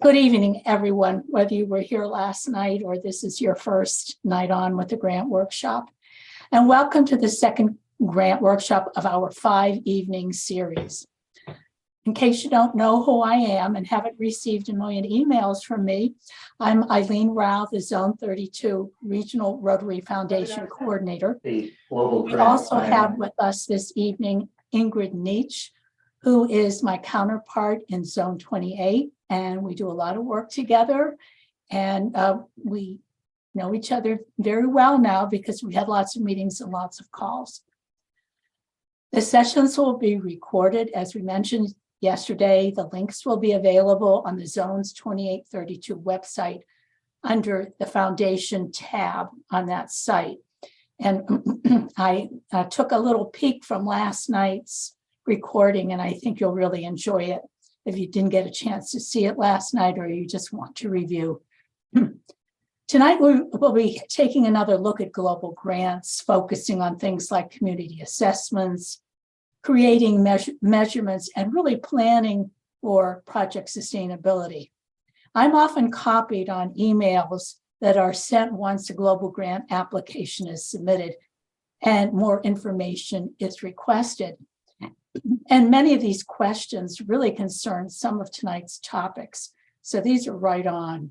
Good evening, everyone, whether you were here last night or this is your first night on with the grant workshop. And welcome to the second grant workshop of our 5-evening series. In case you don't know who I am and haven't received a million emails from me, I'm Eileen, the Zone 32 Regional Rotary Foundation Coordinator. We also have with us this evening Ingrid Neitsch, who is my counterpart in Zone 28. And we do a lot of work together, and we know each other very well now because we had lots of meetings and lots of calls. The sessions will be recorded. As we mentioned yesterday, the links will be available on the Zones 2832 website under the Foundation tab on that site. And I took a little peek from last night's recording, and I think you'll really enjoy it if you didn't get a chance to see it last night or you just want to review. Tonight, we'll be taking another look at global grants, focusing on things like community assessments, creating measurements, and really planning for project sustainability. I'm often copied on emails that are sent once a global grant application is submitted and more information is requested. And many of these questions really concern some of tonight's topics. So these are right on.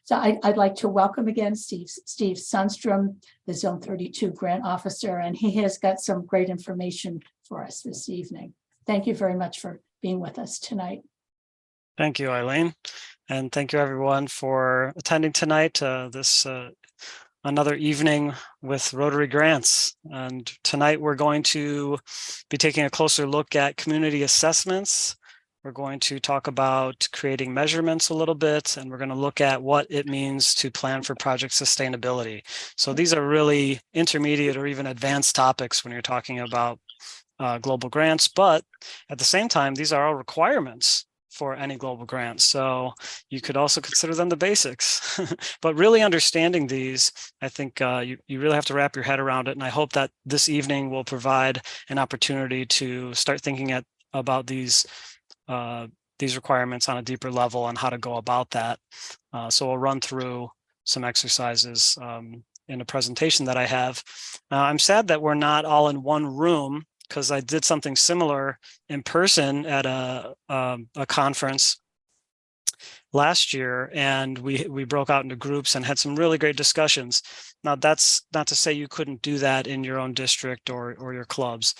So I'd like to welcome again Steve Sundstrom, the Zone 32 grant officer, and he has got some great information for us this evening. Thank you very much for being with us tonight. Thank you, Eileen. And thank you everyone for attending tonight. Another evening with Rotary Grants. And tonight we're going to be taking a closer look at community assessments. We're going to talk about creating measurements a little bit, and we're going to look at what it means to plan for project sustainability. So these are really intermediate or even advanced topics when you're talking about global grants, but at the same time, these are all requirements for any global grant. So you could also consider them the basics, but really understanding these, I think you really have to wrap your head around it. And I hope that this evening will provide an opportunity to start thinking about these requirements on a deeper level and how to go about that. So we'll run through some exercises in a presentation that I have. I'm sad that we're not all in one room, because I did something similar in person at a conference last year, and we broke out into groups and had some really great discussions. Now, that's not to say you couldn't do that in your own district or your clubs.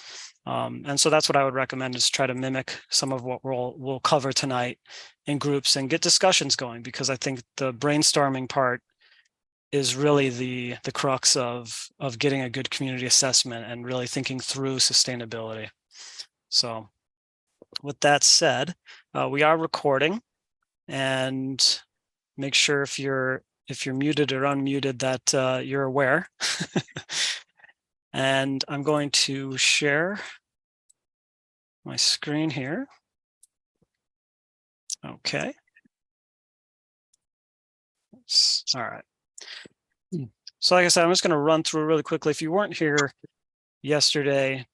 And so that's what I would recommend, is try to mimic some of what we'll cover tonight in groups and get discussions going, because I think the brainstorming part is really the crux of getting a good community assessment and really thinking through sustainability. So with that said, we are recording, and make sure if you're muted or unmuted that you're aware. And I'm going to share my screen here. Okay. All right. So like I said, I'm just going to run through really quickly. If you weren't here yesterday,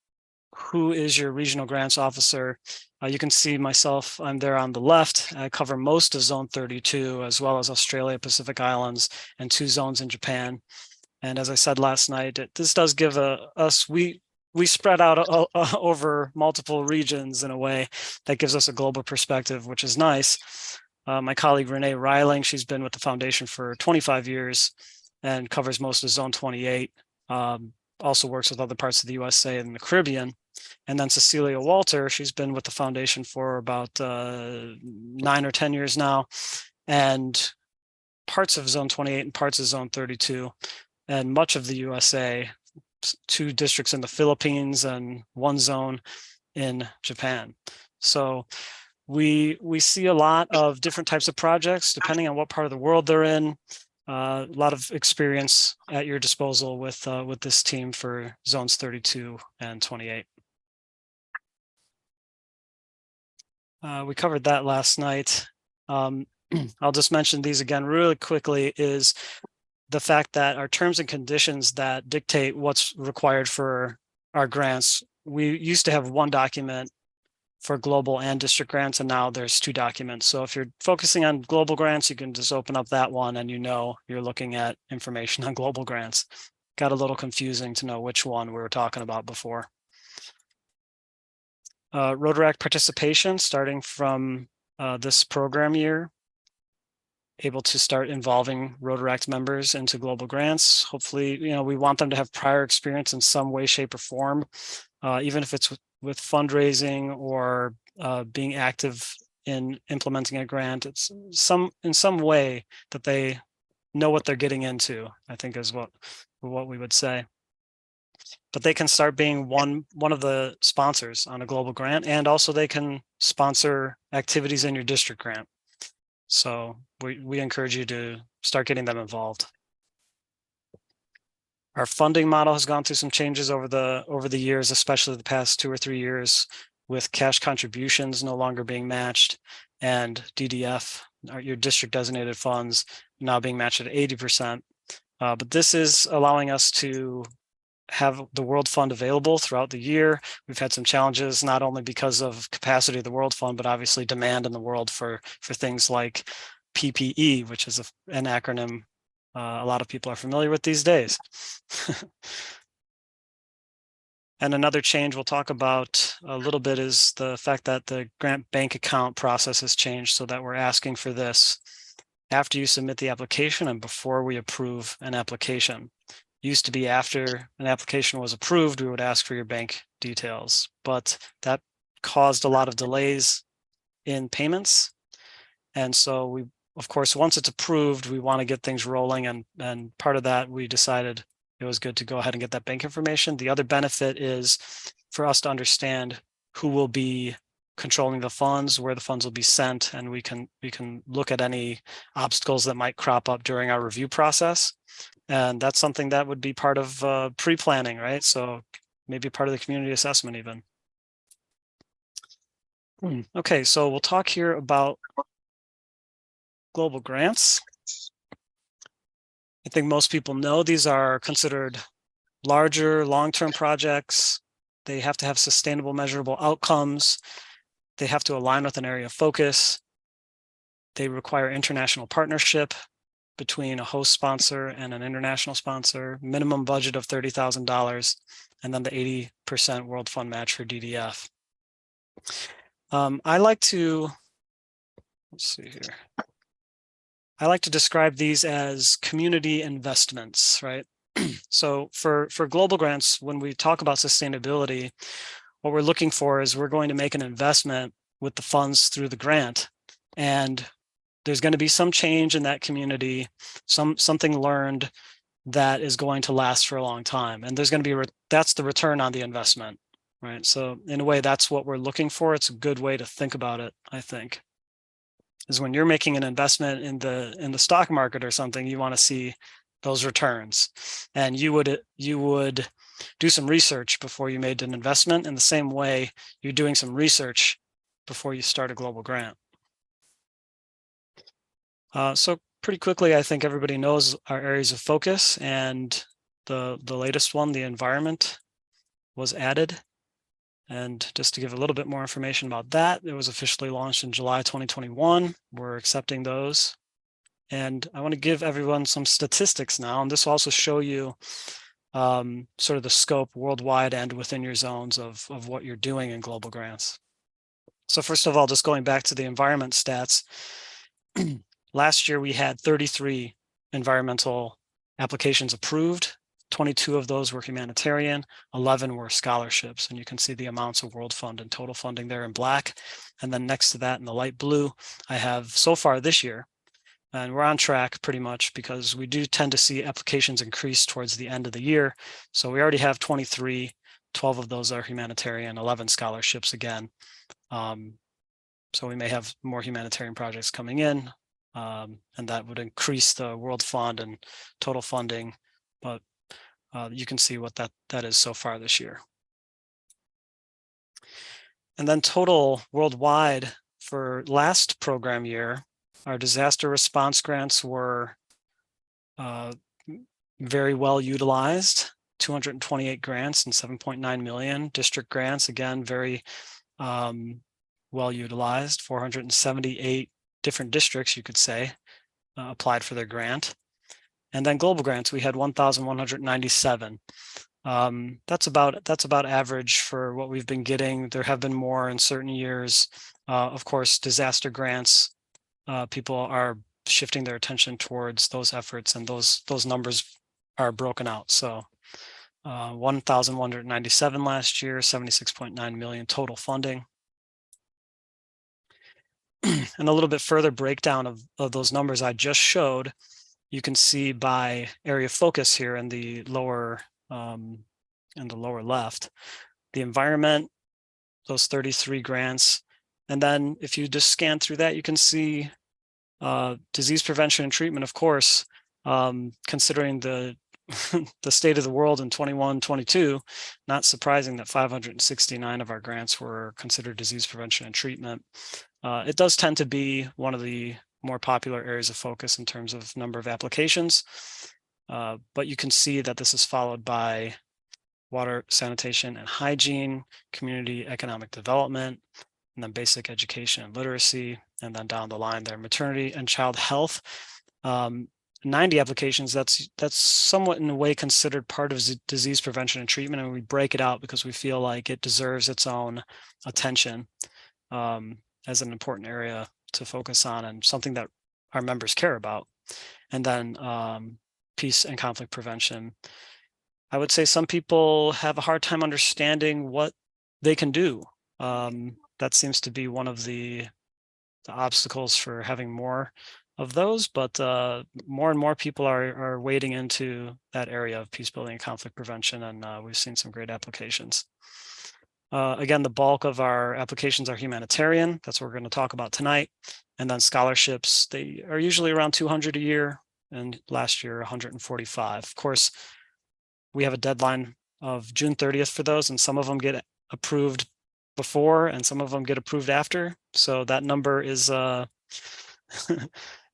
who is your regional grants officer? You can see myself, I'm there on the left. I cover most of Zone 32, as well as Australia, Pacific Islands, and 2 zones in Japan. And as I said last night, this does give we spread out over multiple regions in a way that gives us a global perspective, which is nice. My colleague Renee Reiling, she's been with the foundation for 25 years and covers most of Zone 28, also works with other parts of the USA and the Caribbean. And then Cecilia Walter, she's been with the foundation for about 9 or 10 years now, and parts of Zone 28 and parts of Zone 32, and much of the USA, 2 districts in the Philippines and 1 zone in Japan. So we see a lot of different types of projects depending on what part of the world they're in. A lot of experience at your disposal with this team for zones 32 and 28. We covered that last night. I'll just mention these again really quickly, is the fact that our terms and conditions that dictate what's required for our grants, we used to have one document for global and district grants, and now there's 2 documents. So if you're focusing on global grants, you can just open up that one and you're looking at information on global grants. Got a little confusing to know which one we were talking about before. Rotary Act participation starting from this program year, able to start involving Rotary Act members into global grants. Hopefully, we want them to have prior experience in some way, shape, or form, even if it's with fundraising or being active in implementing a grant. It's in some way that they know what they're getting into, I think is what we would say. But they can start being one of the sponsors on a global grant, and also they can sponsor activities in your district grant. So we encourage you to start getting them involved. Our funding model has gone through some changes over the years, especially the past 2 or 3 years, with cash contributions no longer being matched, and DDF, your district designated funds, now being matched at 80%. But this is allowing us to have the World Fund available throughout the year. We've had some challenges, not only because of capacity of the World Fund, but obviously demand in the world for things like PPE, which is an acronym a lot of people are familiar with these days. And another change we'll talk about a little bit is the fact that the grant bank account process has changed, so that we're asking for this after you submit the application and before we approve an application. Used to be after an application was approved, we would ask for your bank details, but that caused a lot of delays in payments. And so of course, once it's approved, we want to get things rolling. And part of that, we decided it was good to go ahead and get that bank information. The other benefit is for us to understand who will be controlling the funds, where the funds will be sent, and we can look at any obstacles that might crop up during our review process. And that's something that would be part of pre-planning, right? So maybe part of the community assessment even. Okay, so we'll talk here about global grants. I think most people know these are considered larger, long-term projects. They have to have sustainable, measurable outcomes. They have to align with an area of focus. They require international partnership between a host sponsor and an international sponsor, minimum budget of $30,000, and then the 80% World Fund match for DDF. I like to, let's see here. I like to describe these as community investments, right? So for global grants, when we talk about sustainability, what we're looking for is we're going to make an investment with the funds through the grant, and there's going to be some change in that community, something learned that is going to last for a long time. And there's going to be, that's the return on the investment, right? So in a way, that's what we're looking for. It's a good way to think about it, I think, is when you're making an investment in the stock market or something, you want to see those returns. And you would do some research before you made an investment, in the same way you're doing some research before you start a global grant. So pretty quickly, I think everybody knows our areas of focus, and the latest one, the environment, was added. And just to give a little bit more information about that, it was officially launched in July 2021. We're accepting those. And I want to give everyone some statistics now, and this will also show you sort of the scope worldwide and within your zones of what you're doing in global grants. So first of all, just going back to the environment stats, last year we had 33 environmental applications approved. 22 of those were humanitarian, 11 were scholarships, and you can see the amounts of World Fund and total funding there in black. And then next to that in the light blue, I have so far this year, and we're on track pretty much because we do tend to see applications increase towards the end of the year. So we already have 23, 12 of those are humanitarian, 11 scholarships again. So we may have more humanitarian projects coming in, and that would increase the World Fund and total funding, but you can see what that is so far this year. And then total worldwide for last program year, our disaster response grants were very well utilized, 228 grants and 7.9 million. District grants, again, very well utilized. 478 different districts, you could say, applied for their grant. And then global grants, we had 1,197. That's about average for what we've been getting. There have been more in certain years. Of course, disaster grants, people are shifting their attention towards those efforts, and those numbers are broken out. So 1,197 last year, 76.9 million total funding. And a little bit further breakdown of those numbers I just showed, you can see by area of focus here in the lower left, the environment, those 33 grants. And then if you just scan through that, you can see disease prevention and treatment, of course, considering the the state of the world in 21-22, not surprising that 569 of our grants were considered disease prevention and treatment. It does tend to be one of the more popular areas of focus in terms of number of applications, but you can see that this is followed by water, sanitation and hygiene, community economic development, and then basic education and literacy, and then down the line there, maternity and child health. 90 applications, that's somewhat in a way considered part of disease prevention and treatment, and we break it out because we feel like it deserves its own attention as an important area to focus on and something that our members care about. And then peace and conflict prevention. I would say some people have a hard time understanding what they can do. That seems to be one of the obstacles for having more of those, but more and more people are wading into that area of peace building and conflict prevention, and we've seen some great applications. Again, the bulk of our applications are humanitarian. That's what we're going to talk about tonight. And then scholarships, they are usually around 200 a year, and last year 145. Of course, we have a deadline of June 30th for those, and some of them get approved before and some of them get approved after. So that number is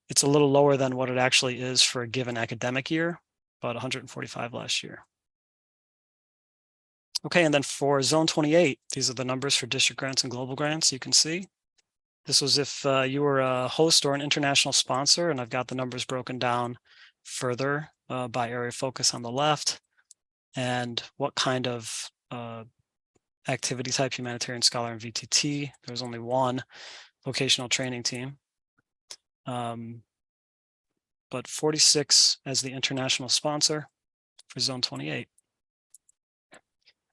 it's a little lower than what it actually is for a given academic year, about 145 last year. Okay, and then for Zone 28, these are the numbers for district grants and global grants. You can see this was if you were a host or an international sponsor, and I've got the numbers broken down further by area of focus on the left, and what kind of activity type, humanitarian, scholar, and VTT. There's only one vocational training team. But 46 as the international sponsor for Zone 28.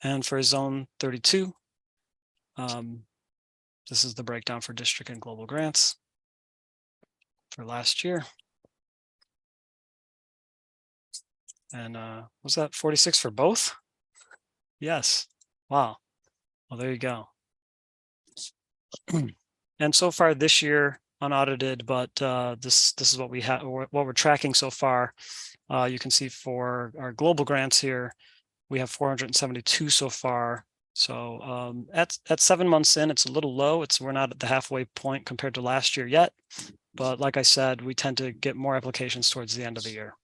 And for Zone 32, this is the breakdown for district and global grants for last year. And was that 46 for both? Yes. Wow. Well, there you go. And so far this year, unaudited, but this is what we have, what we're tracking so far. You can see for our global grants here, we have 472 so far. So at 7 months in, it's a little low. We're not at the halfway point compared to last year yet, but like I said, we tend to get more applications towards the end of the year.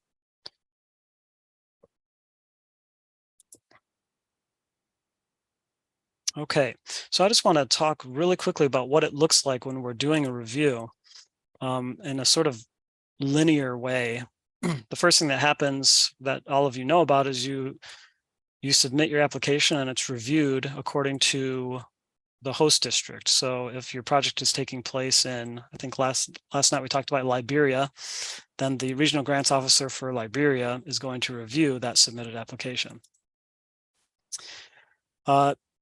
Okay, so I just want to talk really quickly about what it looks like when we're doing a review in a sort of linear way. The first thing that happens that all of you know about is you submit your application and it's reviewed according to the host district. So if your project is taking place in, I think last night we talked about Liberia, then the regional grants officer for Liberia is going to review that submitted application.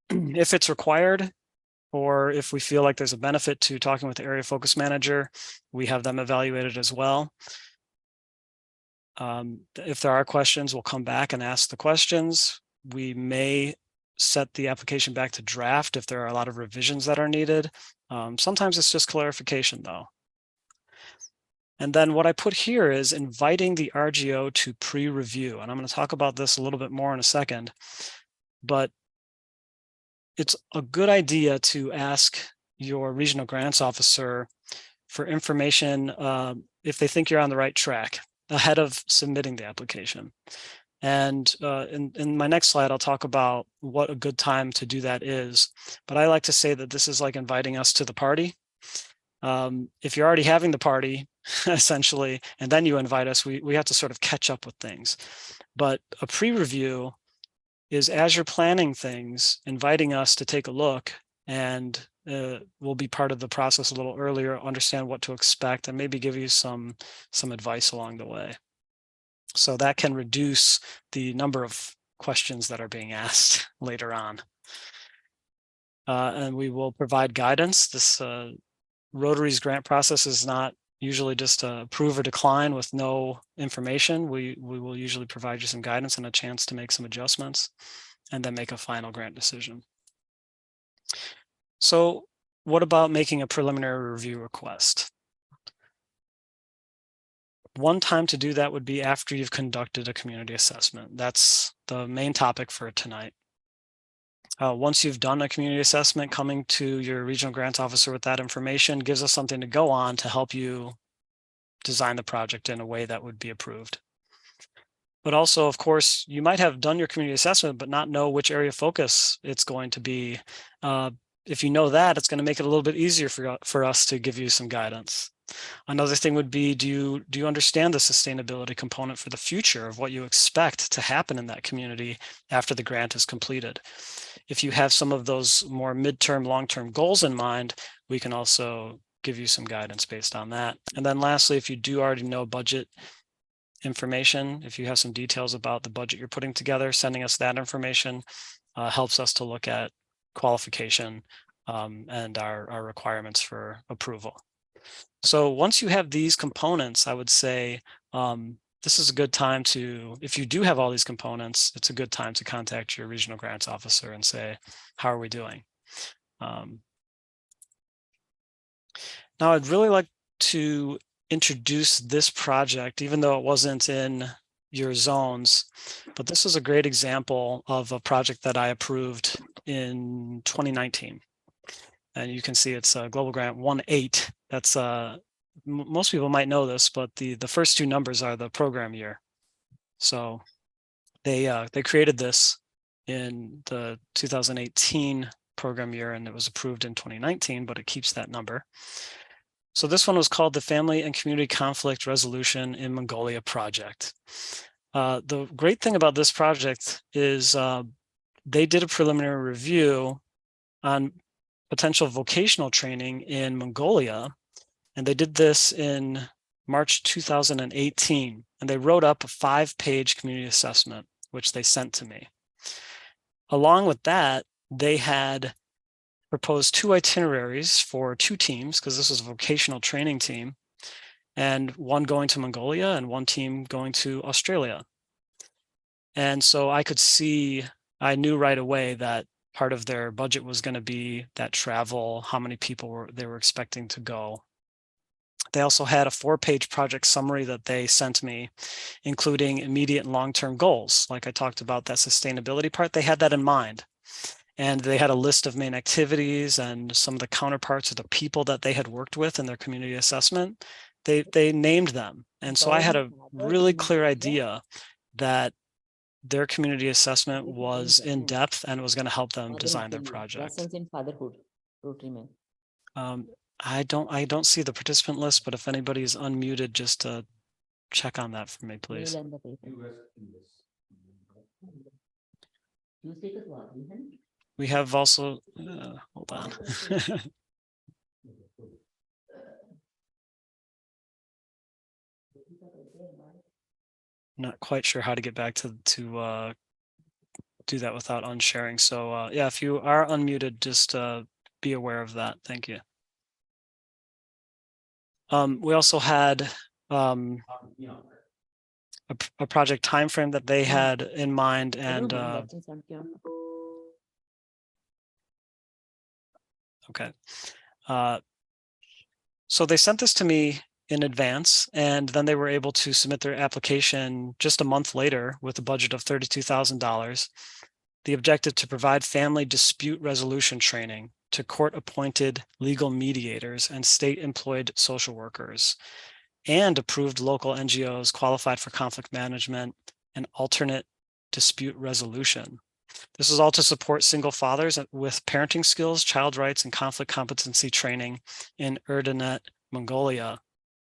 If it's required, or if we feel like there's a benefit to talking with the area focus manager, we have them evaluated as well. If there are questions, we'll come back and ask the questions. We may set the application back to draft if there are a lot of revisions that are needed. Sometimes it's just clarification though. And then what I put here is inviting the RGO to pre-review. And I'm going to talk about this a little bit more in a second, but it's a good idea to ask your regional grants officer for information if they think you're on the right track ahead of submitting the application. And in my next slide, I'll talk about what a good time to do that is. But I like to say that this is like inviting us to the party. If you're already having the party, essentially, and then you invite us, we have to sort of catch up with things. But a pre-review is, as you're planning things, inviting us to take a look, and we'll be part of the process a little earlier, understand what to expect, and maybe give you some advice along the way. So that can reduce the number of questions that are being asked later on. And we will provide guidance. This Rotary's grant process is not usually just approve or decline with no information. We will usually provide you some guidance and a chance to make some adjustments, and then make a final grant decision. So what about making a preliminary review request? One time to do that would be after you've conducted a community assessment. That's the main topic for tonight. Once you've done a community assessment, coming to your regional grants officer with that information gives us something to go on to help you design the project in a way that would be approved. But also, of course, you might have done your community assessment, but not know which area of focus it's going to be. If you know that, it's going to make it a little bit easier for us to give you some guidance. Another thing would be, do you understand the sustainability component for the future of what you expect to happen in that community after the grant is completed? If you have some of those more midterm, long-term goals in mind, we can also give you some guidance based on that. And then lastly, if you do already know budget information, if you have some details about the budget you're putting together, sending us that information helps us to look at qualification and our requirements for approval. So once you have these components, I would say this is a good time to, if you do have all these components, it's a good time to contact your regional grants officer and say, how are we doing? Now, I'd really like to introduce this project, even though it wasn't in your zones, but this is a great example of a project that I approved in 2019. And you can see it's Global Grant 1.8. That's most people might know this, but the first two numbers are the program year. So they created this in the 2018 program year, and it was approved in 2019, but it keeps that number. So this one was called the Family and Community Conflict Resolution in Mongolia project. The great thing about this project is they did a preliminary review on potential vocational training in Mongolia, and they did this in March 2018, and they wrote up a 5-page community assessment, which they sent to me. Along with that, they had proposed 2 itineraries for 2 teams, because this was a vocational training team, and one going to Mongolia and one team going to Australia. And so I could see, I knew right away that part of their budget was going to be that travel, how many people they were expecting to go. They also had a 4-page project summary that they sent me, including immediate and long-term goals. Like I talked about that sustainability part, they had that in mind. And they had a list of main activities and some of the counterparts of the people that they had worked with in their community assessment. They named them. And so I had a really clear idea that their community assessment was in depth and was going to help them design their project. Lessons in fatherhood, Rotary. I don't see the participant list, but if anybody is unmuted, just check on that for me, please. We have also, hold on. Not quite sure how to get back to do that without unsharing. So yeah, if you are unmuted, just be aware of that. Thank you. We also had a project timeframe that they had in mind, and okay. So they sent this to me in advance, and then they were able to submit their application just a month later with a budget of $32,000. The objective to provide family dispute resolution training to court-appointed legal mediators and state-employed social workers, and approved local NGOs qualified for conflict management and alternate dispute resolution. This is all to support single fathers with parenting skills, child rights, and conflict competency training in Erdenet, Mongolia.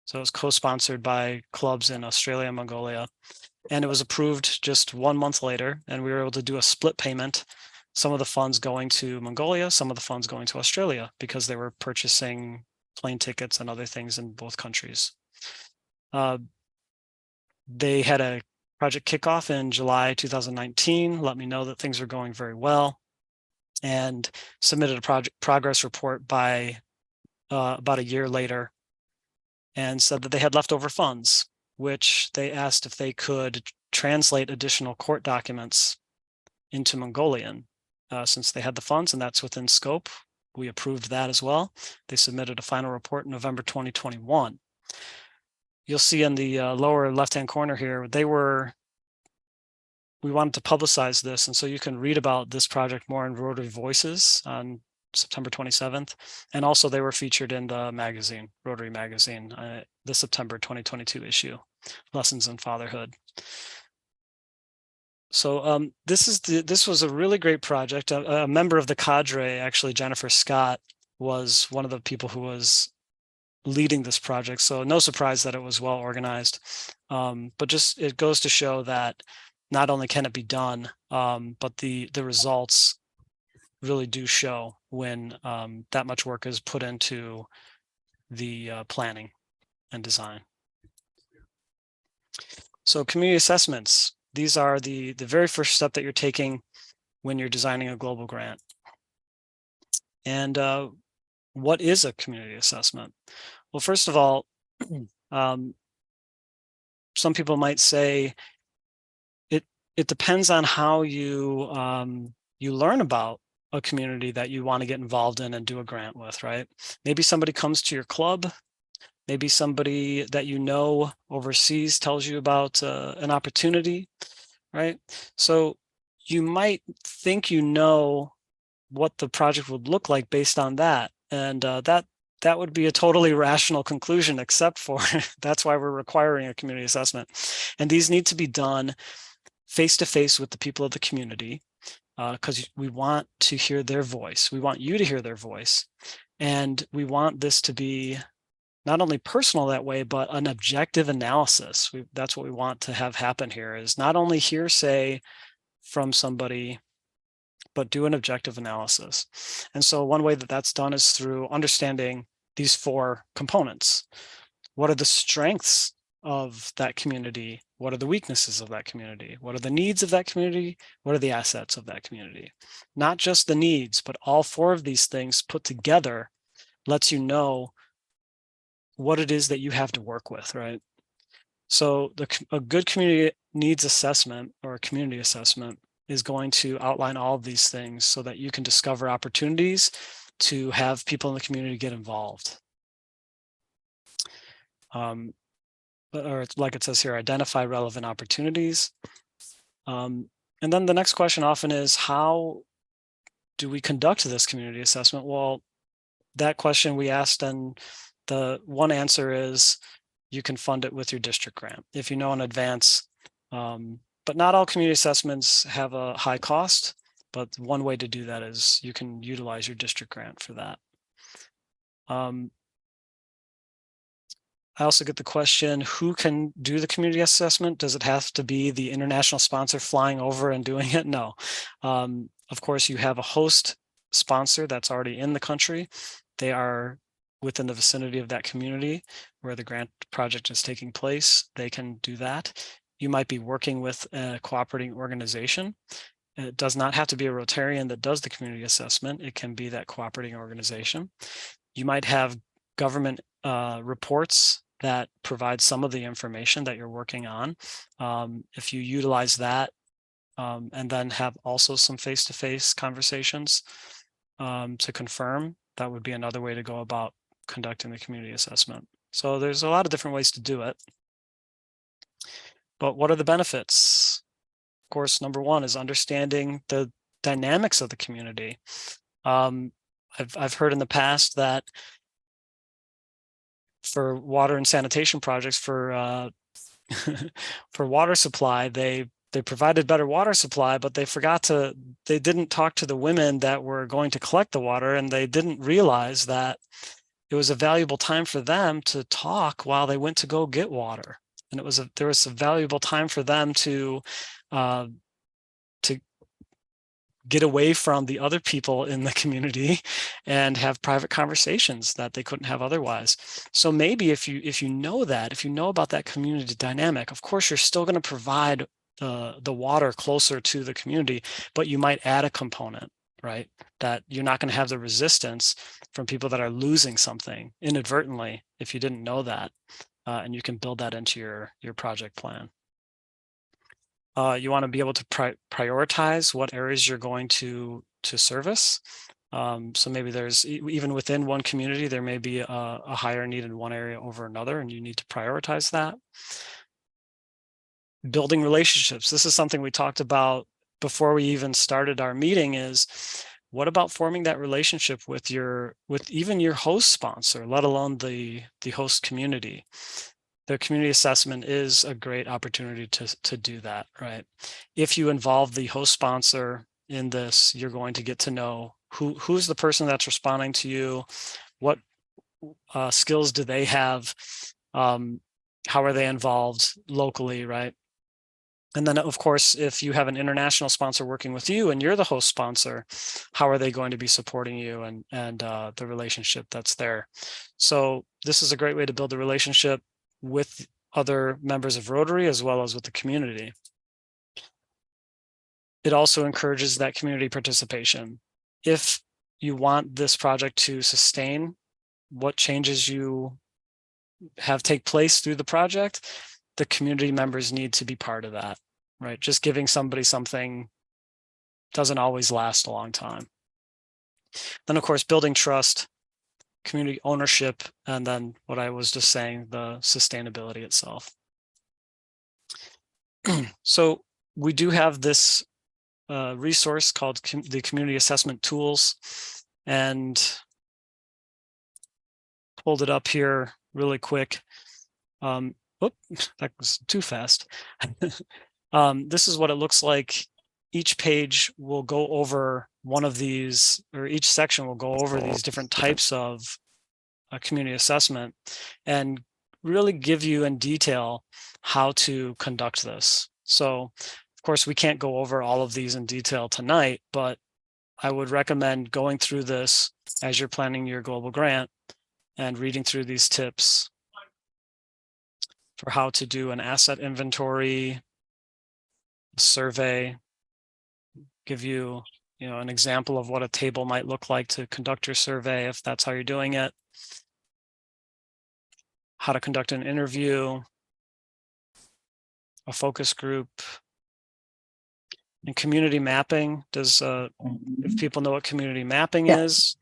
So it was co-sponsored by clubs in Australia and Mongolia. And it was approved just 1 month later, and we were able to do a split payment, some of the funds going to Mongolia, some of the funds going to Australia, because they were purchasing plane tickets and other things in both countries. They had a project kickoff in July 2019, let me know that things are going very well, and submitted a project progress report by about a year later, and said that they had leftover funds, which they asked if they could translate additional court documents into Mongolian, since they had the funds, and that's within scope. We approved that as well. They submitted a final report in November 2021. You'll see in the lower left-hand corner here, we wanted to publicize this, and so you can read about this project more in Rotary Voices on September 27th. And also they were featured in the magazine, Rotary Magazine, the September 2022 issue, Lessons in Fatherhood. So this was a really great project. A member of the cadre, actually, Jennifer Scott, was one of the people who was leading this project. So no surprise that it was well organized, but just it goes to show that not only can it be done, but the results really do show when that much work is put into the planning and design. So community assessments, these are the very first step that you're taking when you're designing a global grant. And what is a community assessment? Well, first of all, some people might say it depends on how you you learn about a community that you want to get involved in and do a grant with, right? Maybe somebody comes to your club. Maybe somebody that you know overseas tells you about an opportunity, right? So you might think you know what the project would look like based on that. And that would be a totally rational conclusion, except for that's why we're requiring a community assessment. And these need to be done face-to-face with the people of the community, because we want to hear their voice. We want you to hear their voice. And we want this to be not only personal that way, but an objective analysis. That's what we want to have happen here, is not only hearsay from somebody, but do an objective analysis. And so one way that that's done is through understanding these 4 components. What are the strengths of that community? What are the weaknesses of that community? What are the needs of that community? What are the assets of that community? Not just the needs, but all 4 of these things put together lets you know what it is that you have to work with, right? So a good community needs assessment, or a community assessment, is going to outline all of these things so that you can discover opportunities to have people in the community get involved. Or like it says here, identify relevant opportunities. And then the next question often is, how do we conduct this community assessment? Well, that question we asked, and the one answer is you can fund it with your district grant if you know in advance. But not all community assessments have a high cost, but one way to do that is you can utilize your district grant for that. I also get the question, who can do the community assessment? Does it have to be the international sponsor flying over and doing it? No. Of course, you have a host sponsor that's already in the country. They are within the vicinity of that community where the grant project is taking place. They can do that. You might be working with a cooperating organization. It does not have to be a Rotarian that does the community assessment. It can be that cooperating organization. You might have government reports that provide some of the information that you're working on. If you utilize that and then have also some face-to-face conversations to confirm, that would be another way to go about conducting the community assessment. So there's a lot of different ways to do it. But what are the benefits? Of course, number one is understanding the dynamics of the community. I've heard in the past that for water and sanitation projects, for for water supply, they they provided better water supply, but they didn't talk to the women that were going to collect the water, and they didn't realize that it was a valuable time for them to talk while they went to go get water. And there was a valuable time for them to get away from the other people in the community and have private conversations that they couldn't have otherwise. So maybe if you know about that community dynamic, of course, you're still going to provide the water closer to the community, but you might add a component, right? That you're not going to have the resistance from people that are losing something inadvertently if you didn't know that. And you can build that into your project plan. You want to be able to prioritize what areas you're going to service. So maybe there's, even within one community, there may be a higher need in one area over another, and you need to prioritize that. Building relationships. This is something we talked about before we even started our meeting, is what about forming that relationship with even your host sponsor, let alone the host community? The community assessment is a great opportunity to do that, right? If you involve the host sponsor in this, you're going to get to know who's the person that's responding to you, what skills do they have, how are they involved locally, right? And then, of course, if you have an international sponsor working with you and you're the host sponsor, how are they going to be supporting you and the relationship that's there? So this is a great way to build a relationship with other members of Rotary as well as with the community. It also encourages that community participation. If you want this project to sustain, what changes you have take place through the project, the community members need to be part of that, right? Just giving somebody something doesn't always last a long time. Then, of course, building trust, community ownership, and then what I was just saying, the sustainability itself. So we do have this resource called the Community Assessment Tools, and pulled it up here really quick. That was too fast. This is what it looks like. Each page will go over one of these, or each section will go over these different types of community assessment and really give you in detail how to conduct this. So, of course, we can't go over all of these in detail tonight, but I would recommend going through this as you're planning your global grant and reading through these tips for how to do an asset inventory, survey, give you, an example of what a table might look like to conduct your survey if that's how you're doing it, how to conduct an interview, a focus group, and community mapping. If people know what community mapping is,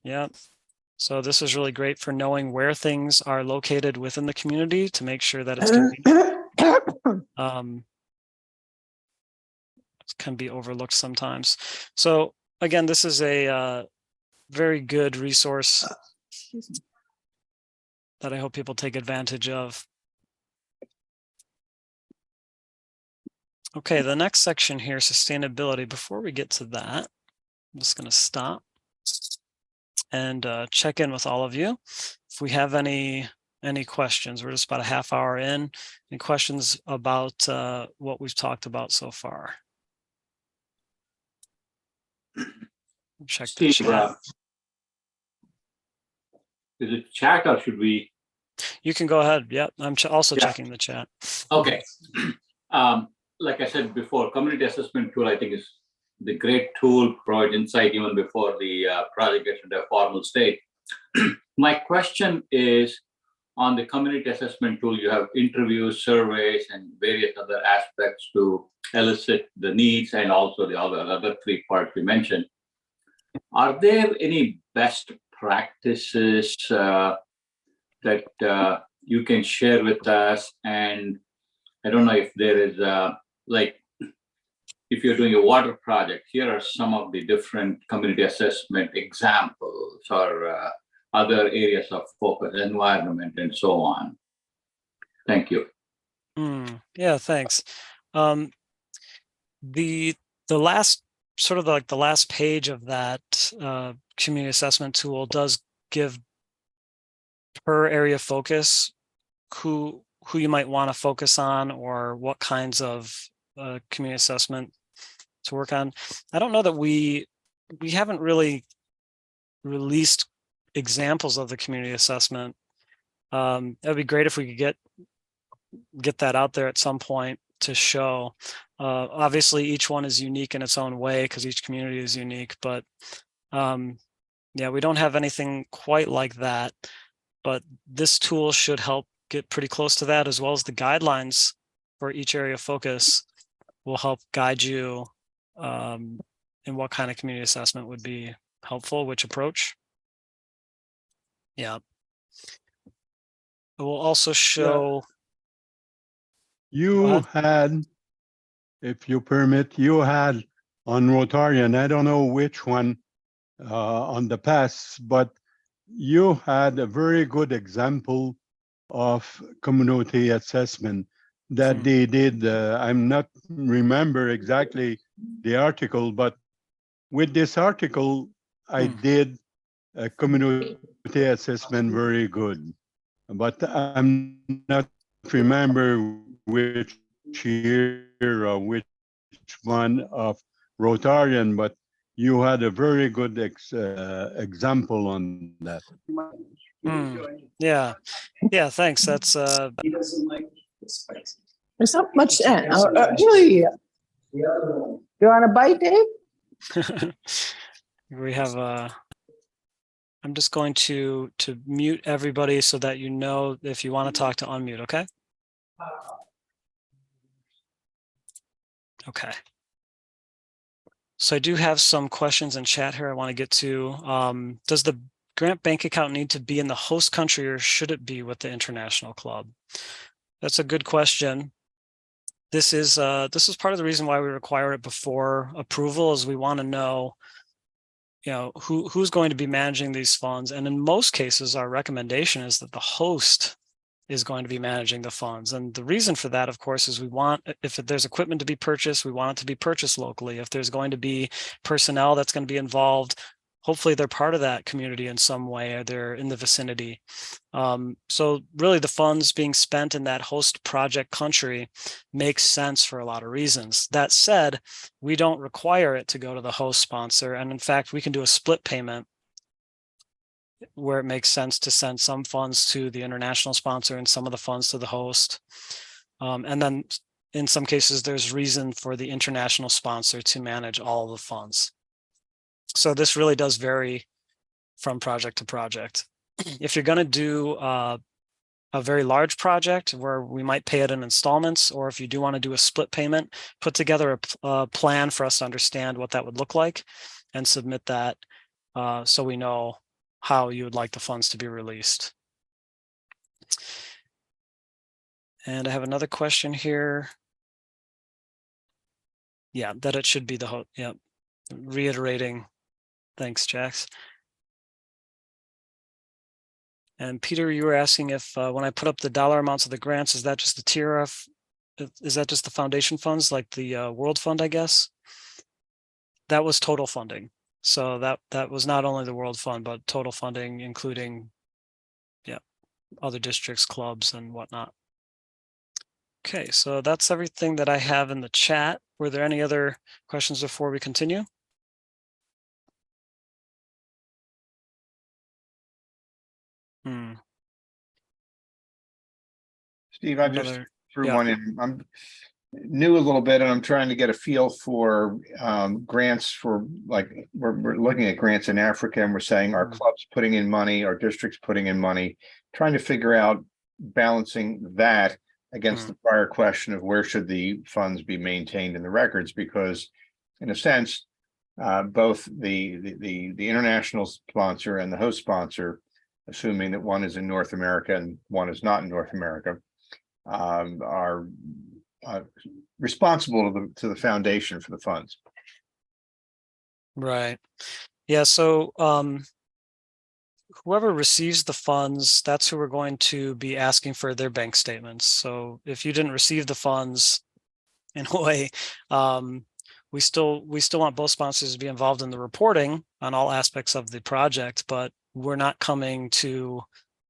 yeah. So this is really great for knowing where things are located within the community to make sure that it's convenient. Can be overlooked sometimes. So again, this is a very good resource that I hope people take advantage of. Okay, the next section here, sustainability. Before we get to that, I'm just going to stop and check in with all of you. If we have any questions, we're just about a half hour in. Any questions about what we've talked about so far? Check the chat. Is it chat or should we? You can go ahead. Yeah, I'm also checking the chat. Okay. Like I said before, community assessment tool, I think, is the great tool, provide insight even before the project gets into a formal state. My question is, on the community assessment tool, you have interviews, surveys, and various other aspects to elicit the needs, and also the other three parts we mentioned. Are there any best practices that you can share with us? And I don't know if there is, if you're doing a water project, here are some of the different community assessment examples or other areas of focus, environment, and so on. Thank you. Yeah, thanks. The last sort of like the last page of that community assessment tool does give per area focus who you might want to focus on or what kinds of community assessment to work on. I don't know that we haven't really released examples of the community assessment. It would be great if we could get that out there at some point to show. Obviously, each one is unique in its own way because each community is unique, but yeah, we don't have anything quite like that, but this tool should help get pretty close to that, as well as the guidelines for each area of focus will help guide you in what kind of community assessment would be helpful, which approach. Yeah. It will also show. You had, if you permit, you had on Rotarian, I don't know which one on the past, but you had a very good example of community assessment that they did. I'm not remember exactly the article, but with this article, I did a community assessment very good. But I'm not remember which year or which one of Rotarian, but you had a very good example on that. Yeah, thanks. That's He doesn't like the spicy. There's not much. Really, you want a bite, Dave? we have I'm just going to mute everybody so that you know if you want to talk to unmute, okay? Okay. So I do have some questions in chat here I want to get to. Does the grant bank account need to be in the host country or should it be with the international club? That's a good question. This is part of the reason why we require it before approval, is we want to know, you know, who's going to be managing these funds. And in most cases, our recommendation is that the host is going to be managing the funds. And the reason for that, of course, is we want, if there's equipment to be purchased, we want it to be purchased locally. If there's going to be personnel that's going to be involved, hopefully they're part of that community in some way, or they're in the vicinity. So really the funds being spent in that host project country makes sense for a lot of reasons. That said, we don't require it to go to the host sponsor. And in fact, we can do a split payment where it makes sense to send some funds to the international sponsor and some of the funds to the host. And then in some cases, there's reason for the international sponsor to manage all of the funds. So this really does vary from project to project. If you're going to do a very large project where we might pay it in installments, or if you do want to do a split payment, put together a plan for us to understand what that would look like and submit that so we know how you would like the funds to be released. And I have another question here. Yeah, that it should be the host. Yeah, reiterating. Thanks, Jax. And Peter, you were asking if when I put up the dollar amounts of the grants, is that just the TRF? Is that just the foundation funds, like the World Fund, I guess? That was total funding. So that was not only the World Fund, but total funding, including, yeah, other districts, clubs, and whatnot. Okay, so that's everything that I have in the chat. Were there any other questions before we continue? Steve, I just threw one in. I'm new a little bit and I'm trying to get a feel for grants for, like, we're looking at grants in Africa and we're saying our clubs putting in money, our districts putting in money, trying to figure out balancing that against the prior question of where should the funds be maintained in the records, because in a sense, both the international sponsor and the host sponsor, assuming that one is in North America and one is not in North America, are responsible to the foundation for the funds. Right. Yeah. So whoever receives the funds, that's who we're going to be asking for their bank statements. So if you didn't receive the funds, in a way, we still want both sponsors to be involved in the reporting on all aspects of the project, but we're not coming to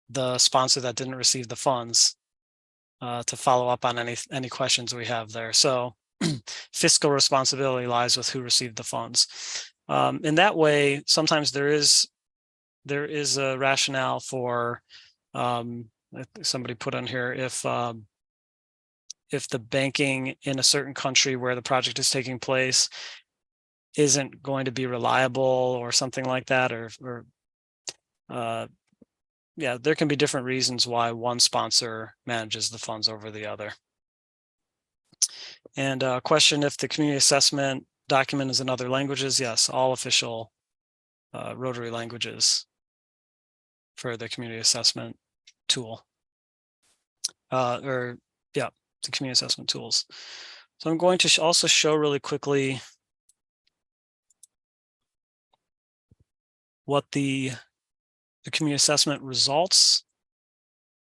the sponsor that didn't receive the funds to follow up on any questions we have there. So fiscal responsibility lies with who received the funds. In that way, sometimes there is a rationale for somebody put on here if the banking in a certain country where the project is taking place isn't going to be reliable or something like that, or yeah, there can be different reasons why one sponsor manages the funds over the other. And question if the community assessment document is in other languages. Yes, all official Rotary languages for the community assessment tool. The community assessment tools. So I'm going to also show really quickly what the community assessment results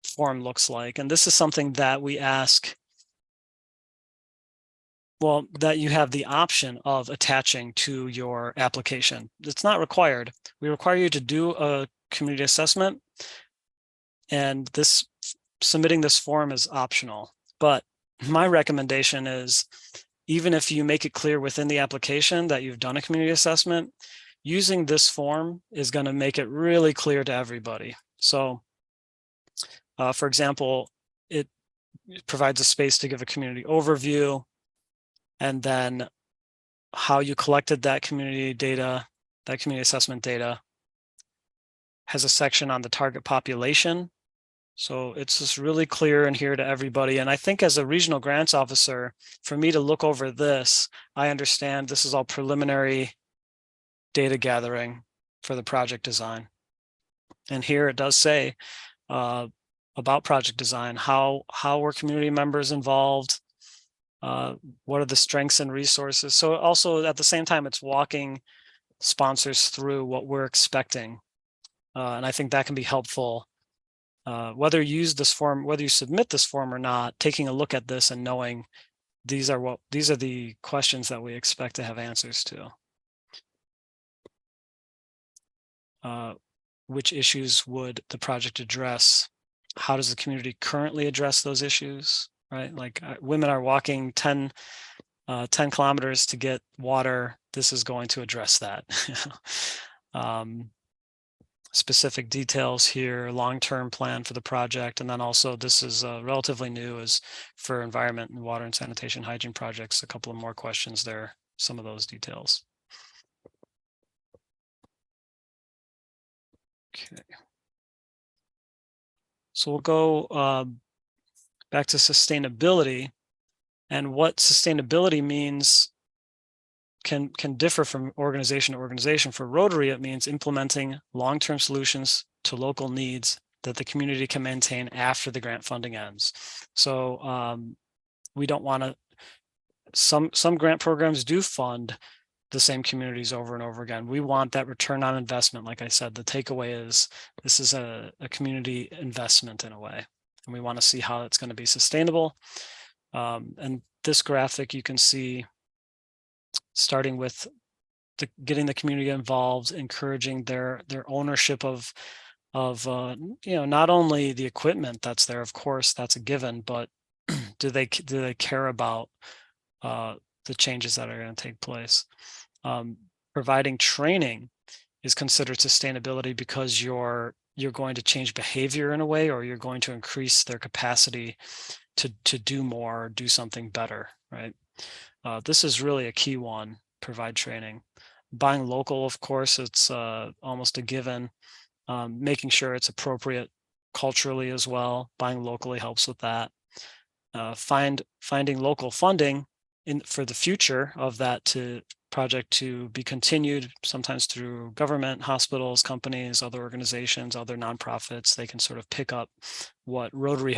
form looks like. And this is something that we ask, well, that you have the option of attaching to your application. It's not required. We require you to do a community assessment, and submitting this form is optional. But my recommendation is, even if you make it clear within the application that you've done a community assessment, using this form is going to make it really clear to everybody. So, for example, it provides a space to give a community overview, and then how you collected that community data, that community assessment data, has a section on the target population. So it's just really clear in here to everybody. And I think as a regional grants officer, for me to look over this, I understand this is all preliminary data gathering for the project design. And here it does say about project design, how were community members involved? What are the strengths and resources? So also at the same time, it's walking sponsors through what we're expecting. And I think that can be helpful. Whether you use this form, whether you submit this form or not, taking a look at this and knowing these are the questions that we expect to have answers to. Which issues would the project address? How does the community currently address those issues? Right, like women are walking 10 kilometers to get water. This is going to address that. Specific details here, long-term plan for the project, and then also this is relatively new, is for environment and water and sanitation hygiene projects. A couple of more questions there, some of those details. Okay. So we'll go back to sustainability, and what sustainability means can differ from organization to organization. For Rotary, it means implementing long-term solutions to local needs that the community can maintain after the grant funding ends. So we don't want to, some grant programs do fund the same communities over and over again. We want that return on investment. Like I said, the takeaway is this is a community investment in a way, and we want to see how it's going to be sustainable. And this graphic, you can see, starting with getting the community involved, encouraging their ownership of not only the equipment that's there, of course, that's a given, but do they care about the changes that are going to take place? Providing training is considered sustainability because you're going to change behavior in a way, or you're going to increase their capacity to do more, do something better, right? This is really a key one, provide training. Buying local, of course, it's almost a given. Making sure it's appropriate culturally as well. Buying locally helps with that. Finding local funding for the future of that project to be continued, sometimes through government, hospitals, companies, other organizations, other nonprofits. They can sort of pick up what Rotary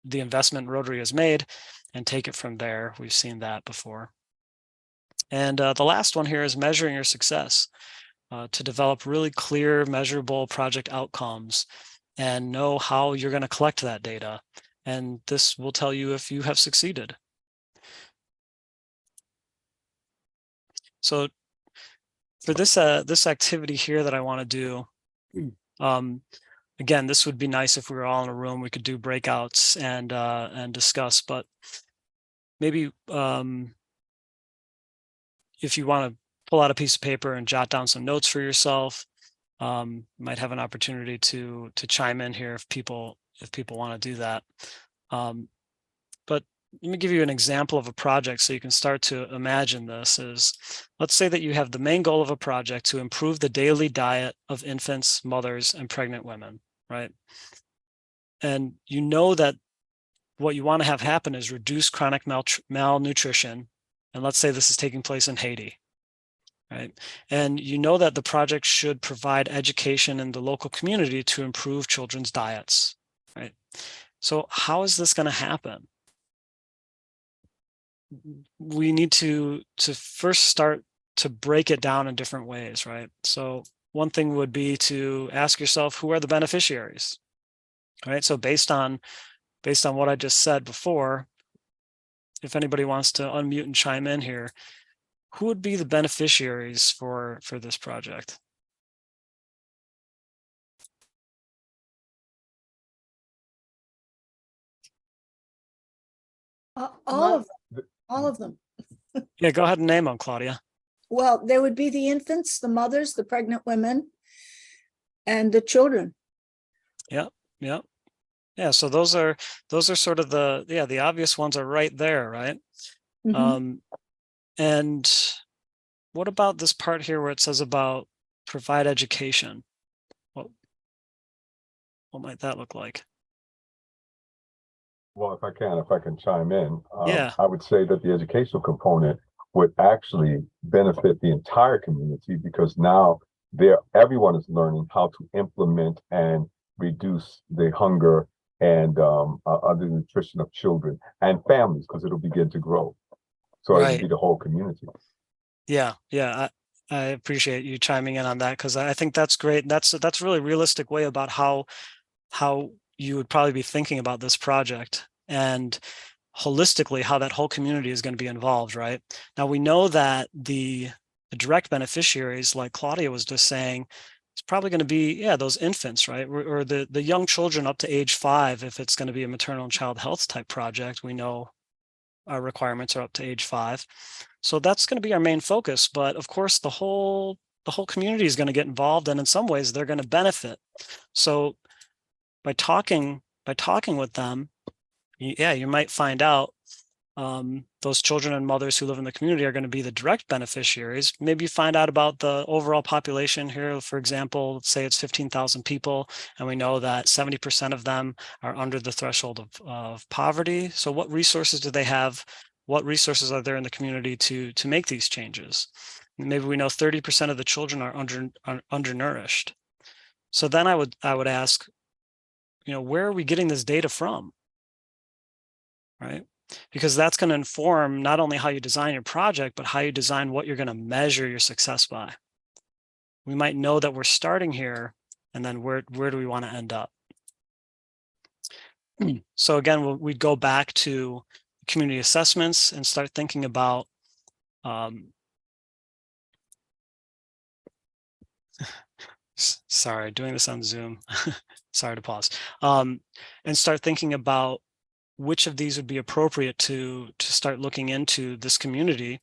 the investment Rotary has made and take it from there. We've seen that before. And the last one here is measuring your success, to develop really clear, measurable project outcomes and know how you're going to collect that data. And this will tell you if you have succeeded. So for this this activity here that I want to do, again, this would be nice if we were all in a room. We could do breakouts and discuss. But maybe if you want to pull out a piece of paper and jot down some notes for yourself, you might have an opportunity to chime in here if people want to do that. But let me give you an example of a project so you can start to imagine this. Is, let's say that you have the main goal of a project to improve the daily diet of infants, mothers, and pregnant women, right? And you know that what you want to have happen is reduce chronic malnutrition. And let's say this is taking place in Haiti, right? And you know that the project should provide education in the local community to improve children's diets, right? So how is this going to happen? We need to first start to break it down in different ways, right? So one thing would be to ask yourself, who are the beneficiaries, right? So based on what I just said before, if anybody wants to unmute and chime in here, who would be the beneficiaries for this project? All of them. Yeah, go ahead and name them, Claudia. Well, there would be the infants, the mothers, the pregnant women, and the children. Yeah. So those are sort of the obvious ones are right there, right? Mhm. And what about this part here where it says about provide education? What might that look like? Well, if I can chime in, Yeah. I would say that the educational component would actually benefit the entire community, because now everyone is learning how to implement and reduce the hunger and undernutrition of children and families, because it'll begin to grow. So Right. it'll be the whole community. Yeah. I appreciate you chiming in on that, because I think that's great. That's a really realistic way about how you would probably be thinking about this project, and holistically how that whole community is going to be involved, right? Now we know that the direct beneficiaries, like Claudia was just saying, it's probably going to be, those infants, right? Or the young children up to age 5, if it's going to be a maternal and child health type project. We know our requirements are up to age 5. So that's going to be our main focus. But of course, the whole community is going to get involved, and in some ways they're going to benefit. So by talking with them, you might find out those children and mothers who live in the community are going to be the direct beneficiaries. Maybe you find out about the overall population here. For example, let's say it's 15,000 people, and we know that 70% of them are under the threshold of poverty. So what resources do they have? What resources are there in the community to make these changes? Maybe we know 30% of the children are undernourished. So then I would ask, where are we getting this data from? Right? Because that's going to inform not only how you design your project, but how you design what you're going to measure your success by. We might know that we're starting here, and then where do we want to end up? So again, we'd go back to community assessments and start thinking about sorry, doing this on Zoom. Sorry to pause. And start thinking about which of these would be appropriate to start looking into this community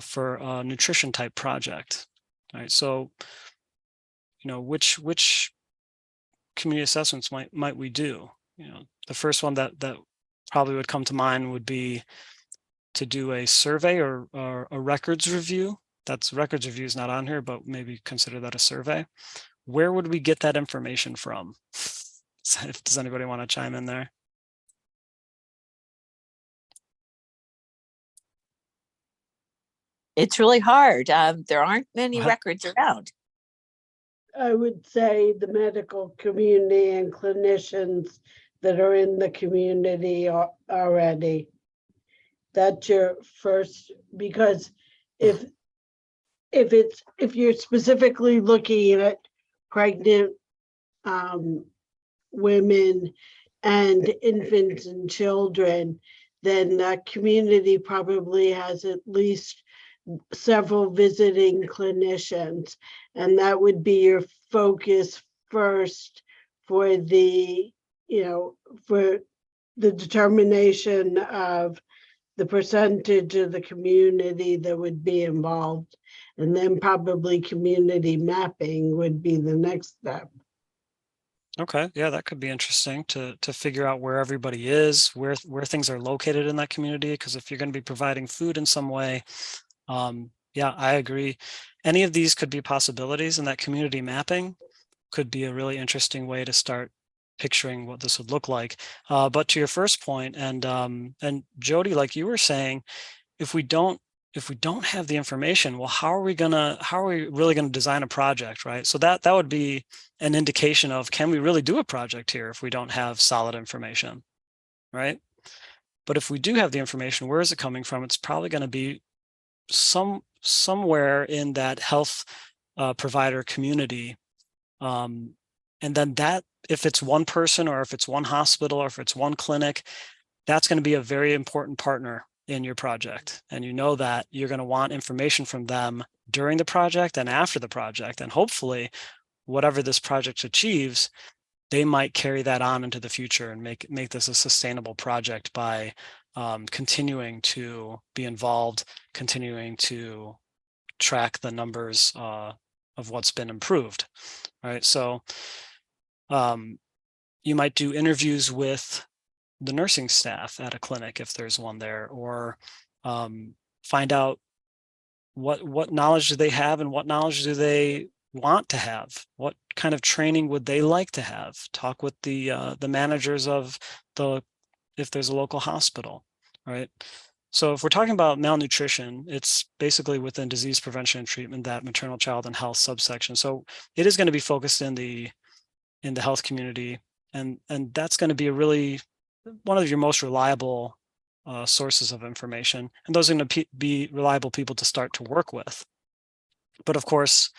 for a nutrition type project. All right, so which community assessments might we do? The first one that probably would come to mind would be to do a survey or a records review. That's records review is not on here, but maybe consider that a survey. Where would we get that information from? Does anybody want to chime in there? It's really hard. There aren't many records around. I would say the medical community and clinicians that are in the community already. That's your first, because if you're specifically looking at pregnant women and infants and children, then that community probably has at least several visiting clinicians, and that would be your focus first for the, for the determination of the percentage of the community that would be involved. And then probably community mapping would be the next step. Okay, yeah, that could be interesting to figure out where everybody is, where things are located in that community. Because if you're going to be providing food in some way, yeah, I agree. Any of these could be possibilities, and that community mapping could be a really interesting way to start picturing what this would look like. But to your first point, and Jody, like you were saying, if we don't have the information, well, how are we really gonna design a project, right? So that would be an indication of, can we really do a project here if we don't have solid information, right? But if we do have the information, where is it coming from? It's probably going to be somewhere in that health provider community. And then that, if it's one person or if it's one hospital or if it's one clinic, that's going to be a very important partner in your project. And you know that you're going to want information from them during the project and after the project. And hopefully whatever this project achieves, they might carry that on into the future and make this a sustainable project by continuing to be involved, continuing to track the numbers of what's been improved, right? So you might do interviews with the nursing staff at a clinic if there's one there, or find out what knowledge do they have and what knowledge do they want to have, what kind of training would they like to have. Talk with the managers of if there's a local hospital, right? So if we're talking about malnutrition, it's basically within disease prevention and treatment, that maternal, child, and health subsection. So it is going to be focused in the health community, and that's going to be one of your most reliable sources of information, and those are going to be reliable people to start to work with. But of course,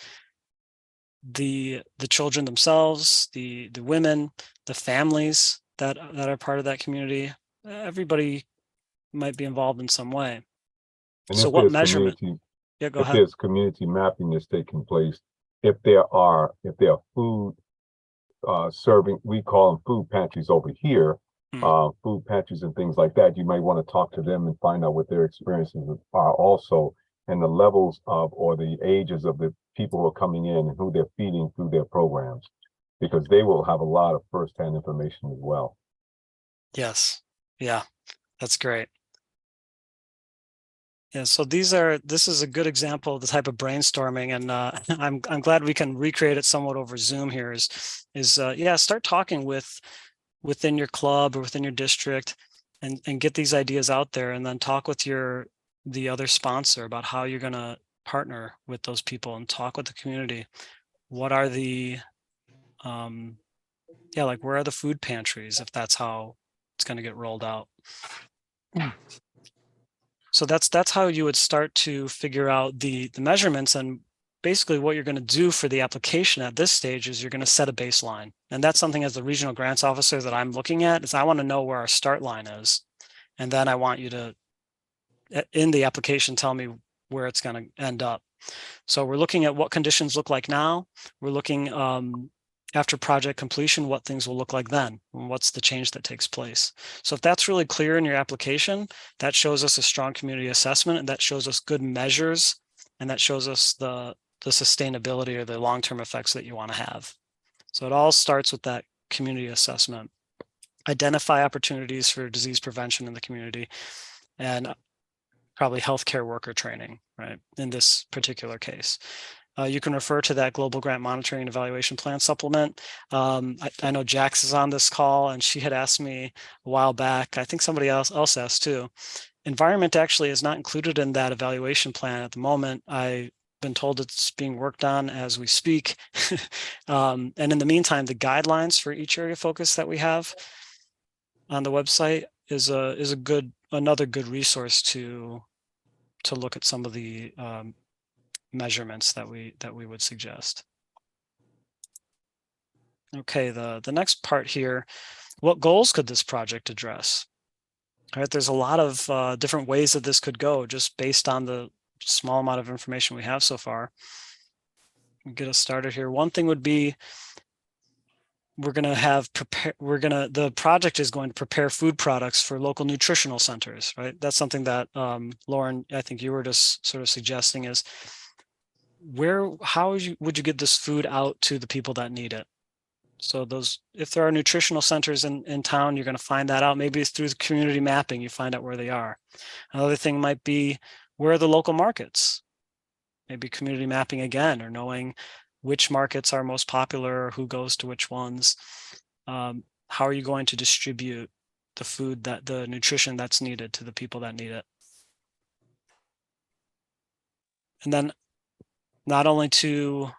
the children themselves, the women, the families that are part of that community, everybody might be involved in some way. And so if what there's measurement? community, Yeah, go if ahead. there's community mapping that's taking place, if there are food serving, we call them food pantries over here, food pantries and things like that, you might want to talk to them and find out what their experiences are also, and the levels of, or the ages of the people who are coming in and who they're feeding through their programs, because they will have a lot of firsthand information as well. Yes. Yeah, that's great. Yeah, so this is a good example of the type of brainstorming, and I'm glad we can recreate it somewhat over Zoom here. Yeah, start talking within your club or within your district, and get these ideas out there, and then talk with the other sponsor about how you're going to partner with those people, and talk with the community. What are the like, where are the food pantries, if that's how it's going to get rolled out? So that's how you would start to figure out the measurements. And basically what you're going to do for the application at this stage is you're going to set a baseline. And that's something, as the regional grants officer, that I'm looking at, is I want to know where our start line is. And then I want you to, in the application, tell me where it's going to end up. So we're looking at what conditions look like now. We're looking after project completion, what things will look like then, and what's the change that takes place. So if that's really clear in your application, that shows us a strong community assessment, and that shows us good measures, and that shows us the sustainability or the long-term effects that you want to have. So it all starts with that community assessment. Identify opportunities for disease prevention in the community, and probably healthcare worker training, right, in this particular case. You can refer to that Global Grant Monitoring and Evaluation Plan supplement. I know Jax is on this call, and she had asked me a while back, I think somebody else asked too. Environment actually is not included in that evaluation plan at the moment. I've been told it's being worked on as we speak. And in the meantime, the guidelines for each area of focus that we have on the website is another good resource to look at some of the measurements that we would suggest. Okay, the next part here, what goals could this project address? All right, there's a lot of different ways that this could go, just based on the small amount of information we have so far. Get us started here. One thing would be the project is going to prepare food products for local nutritional centers, right? That's something that Lauren, I think you were just sort of suggesting is how would you get this food out to the people that need it? So if there are nutritional centers in town, you're going to find that out. Maybe it's through the community mapping, you find out where they are. Another thing might be, where are the local markets? Maybe community mapping again, or knowing which markets are most popular, who goes to which ones. How are you going to distribute the food, the nutrition that's needed to the people that need it? And then not only to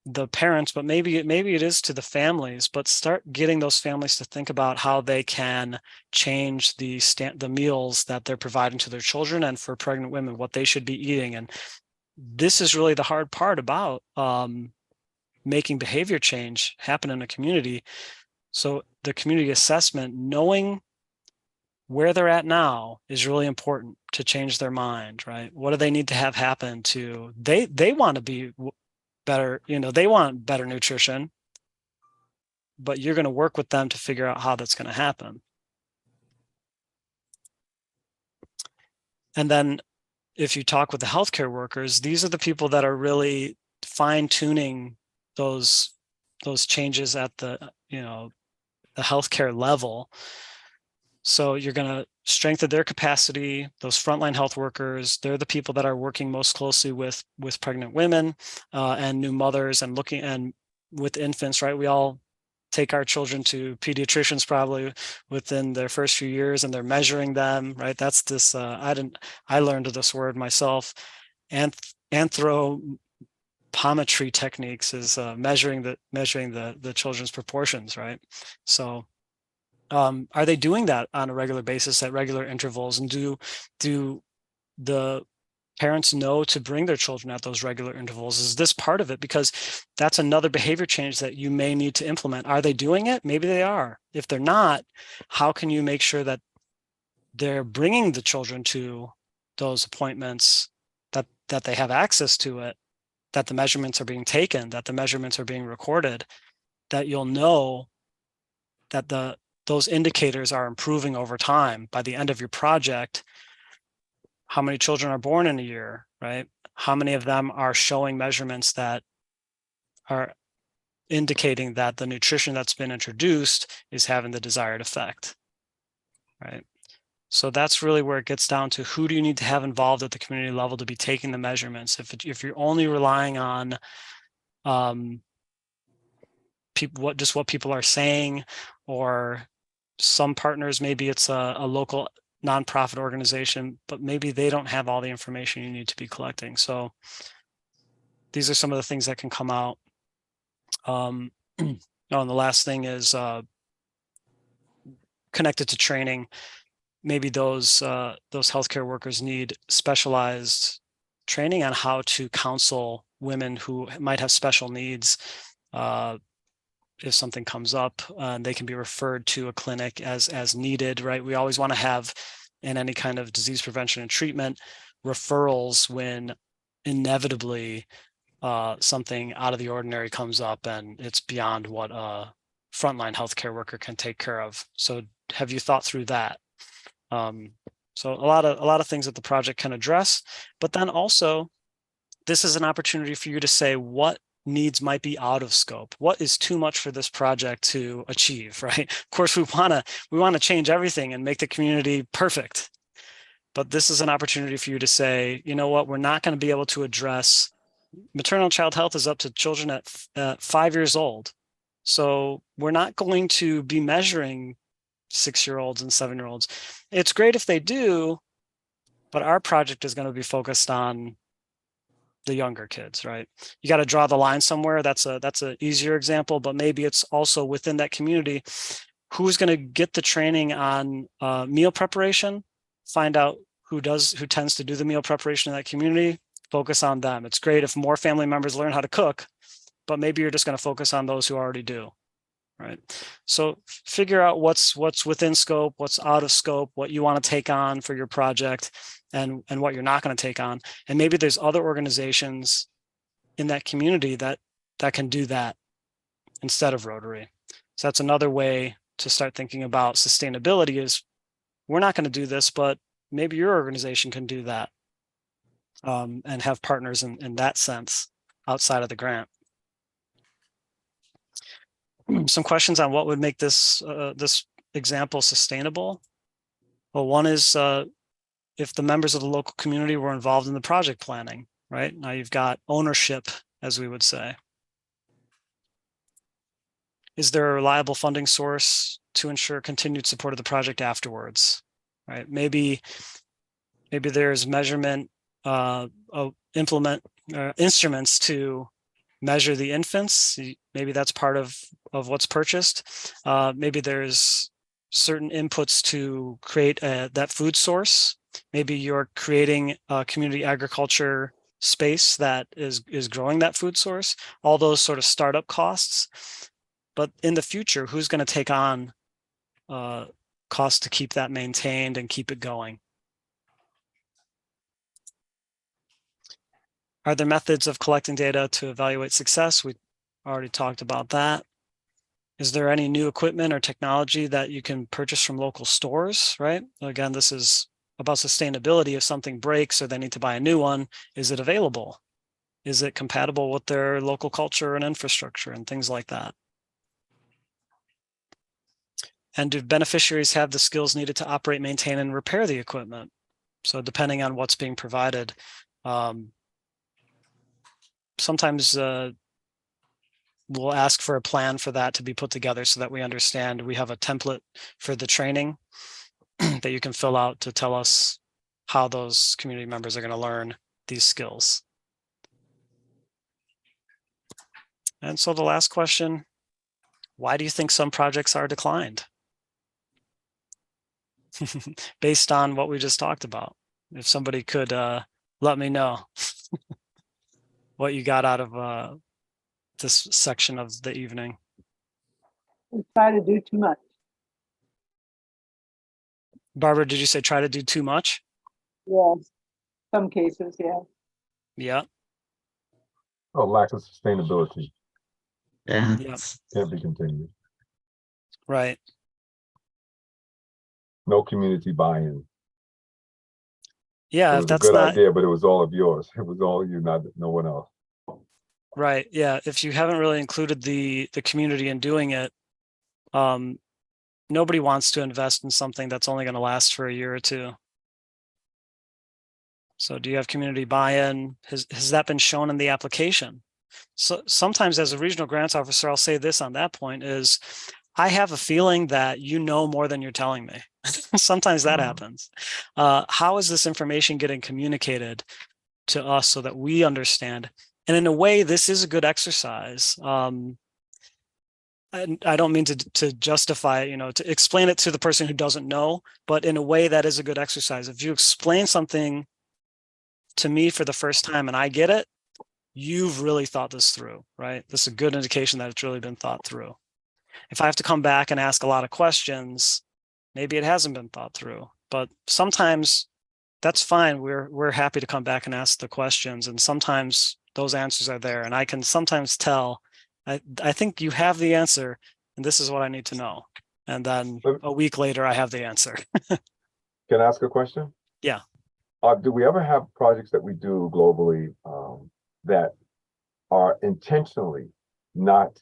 the parents, but maybe it is to the families, but start getting those families to think about how they can change the meals that they're providing to their children, and for pregnant women, what they should be eating. And this is really the hard part about making behavior change happen in a community. So the community assessment, knowing where they're at now, is really important to change their mind, right? What do they need to have happen to, they want to be better, they want better nutrition, but you're going to work with them to figure out how that's going to happen. And then if you talk with the healthcare workers, these are the people that are really fine-tuning those changes at the healthcare level. So you're going to strengthen their capacity. Those frontline health workers, they're the people that are working most closely with pregnant women and new mothers, and with infants, right? We all take our children to pediatricians probably within their first few years, and they're measuring them, right? That's this, I learned this word myself. Anthropometry techniques is measuring the children's proportions, right? So are they doing that on a regular basis at regular intervals? And do the parents know to bring their children at those regular intervals? Is this part of it? Because that's another behavior change that you may need to implement. Are they doing it? Maybe they are. If they're not, how can you make sure that they're bringing the children to those appointments, that they have access to it, that the measurements are being taken, that the measurements are being recorded, that you'll know that those indicators are improving over time. By the end of your project, how many children are born in a year, right? How many of them are showing measurements that are indicating that the nutrition that's been introduced is having the desired effect, right? So that's really where it gets down to, who do you need to have involved at the community level to be taking the measurements? If you're only relying on what people are saying, or some partners, maybe it's a local nonprofit organization, but maybe they don't have all the information you need to be collecting. So these are some of the things that can come out. And the last thing is connected to training. Maybe those healthcare workers need specialized training on how to counsel women who might have special needs. If something comes up, they can be referred to a clinic as needed, right? We always want to have, in any kind of disease prevention and treatment, referrals when inevitably something out of the ordinary comes up and it's beyond what a frontline healthcare worker can take care of. So have you thought through that? So a lot of things that the project can address, but then also this is an opportunity for you to say what needs might be out of scope. What is too much for this project to achieve, right? Of course, we want to change everything and make the community perfect. But this is an opportunity for you to say, you know what, we're not going to be able to address maternal and child health is up to children at 5 years old. So we're not going to be measuring 6-year-olds and 7-year-olds. It's great if they do, but our project is going to be focused on the younger kids, right? You got to draw the line somewhere. That's an easier example, but maybe it's also within that community. Who's going to get the training on meal preparation? Find out who tends to do the meal preparation in that community. Focus on them. It's great if more family members learn how to cook, but maybe you're just going to focus on those who already do, right? So figure out what's within scope, what's out of scope, what you want to take on for your project, and what you're not going to take on. And maybe there's other organizations in that community that can do that instead of Rotary. So that's another way to start thinking about sustainability is we're not going to do this, but maybe your organization can do that, and have partners in that sense outside of the grant. Some questions on what would make this this example sustainable. Well, one is if the members of the local community were involved in the project planning, right? Now you've got ownership, as we would say. Is there a reliable funding source to ensure continued support of the project afterwards, right? Maybe there's measurement, instruments to measure the infants. Maybe that's part of what's purchased. Maybe there's certain inputs to create that food source. Maybe you're creating a community agriculture space that is growing that food source. All those sort of startup costs. But in the future, who's going to take on costs to keep that maintained and keep it going? Are there methods of collecting data to evaluate success? We already talked about that. Is there any new equipment or technology that you can purchase from local stores, right? Again, this is about sustainability. If something breaks or they need to buy a new one, is it available? Is it compatible with their local culture and infrastructure and things like that? And do beneficiaries have the skills needed to operate, maintain, and repair the equipment? So depending on what's being provided, sometimes we'll ask for a plan for that to be put together so that we understand. We have a template for the training that you can fill out to tell us how those community members are going to learn these skills. And so the last question, why do you think some projects are declined? Based on what we just talked about. If somebody could let me know what you got out of this section of the evening. We try to do too much. Barbara, did you say try to do too much? Yeah, some cases, yeah. Yeah. Oh, lack of sustainability. Yeah. Yeah. Can't be continued. Right. No community buy-in. Yeah, It if was a that's good not idea, but it was all of yours. It was all you, not no one else. right. Yeah. If you haven't really included the community in doing it, nobody wants to invest in something that's only going to last for a year or two. So do you have community buy-in? Has that been shown in the application? So sometimes as a regional grants officer, I'll say this on that point is, I have a feeling that you know more than you're telling me. Sometimes that happens. How is this information getting communicated to us so that we understand? And in a way, this is a good exercise. And I don't mean to justify, to explain it to the person who doesn't know, but in a way that is a good exercise. If you explain something to me for the first time and I get it, you've really thought this through, right? This is a good indication that it's really been thought through. If I have to come back and ask a lot of questions, maybe it hasn't been thought through, but sometimes that's fine. We're happy to come back and ask the questions. And sometimes those answers are there. And I can sometimes tell, I think you have the answer and this is what I need to know. And then a week later, I have the answer. Can I ask a question? Yeah. Do we ever have projects that we do globally that are intentionally not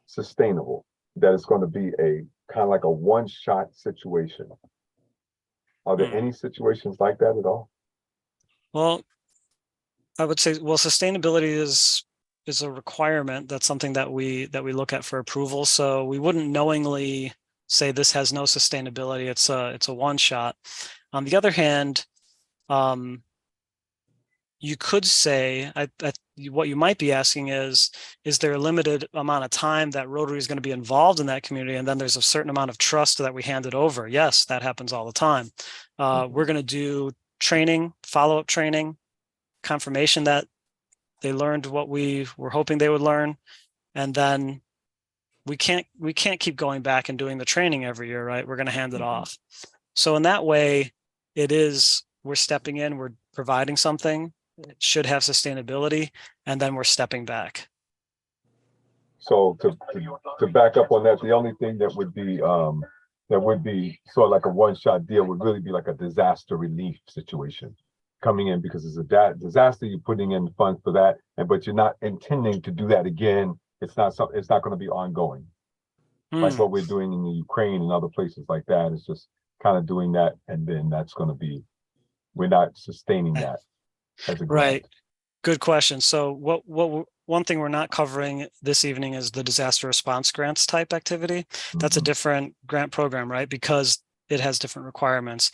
sustainable, that it's going to be a kind of like a one-shot situation? Are there any situations like that at all? Well, I would say, sustainability is a requirement. That's something that we look at for approval. So we wouldn't knowingly say this has no sustainability. It's a one shot. On the other hand, you could say, what you might be asking is there a limited amount of time that Rotary is going to be involved in that community? And then there's a certain amount of trust that we hand it over. Yes, that happens all the time. We're going to do training, follow-up training, confirmation that they learned what we were hoping they would learn. And then we can't keep going back and doing the training every year, right? We're going to hand it off. So in that way, we're stepping in, we're providing something, it should have sustainability, and then we're stepping back. So to back up on that, the only thing that would be sort of like a one-shot deal would really be like a disaster relief situation coming in, because it's a disaster, you're putting in funds for that, but you're not intending to do that again. It's not going to be ongoing. Like what we're doing in the Ukraine and other places like that. It's just kind of doing that, and then that's going to be, we're not sustaining that as a grant. Right. Good question. So one thing we're not covering this evening is the disaster response grants type activity. That's a different grant program, right? Because it has different requirements.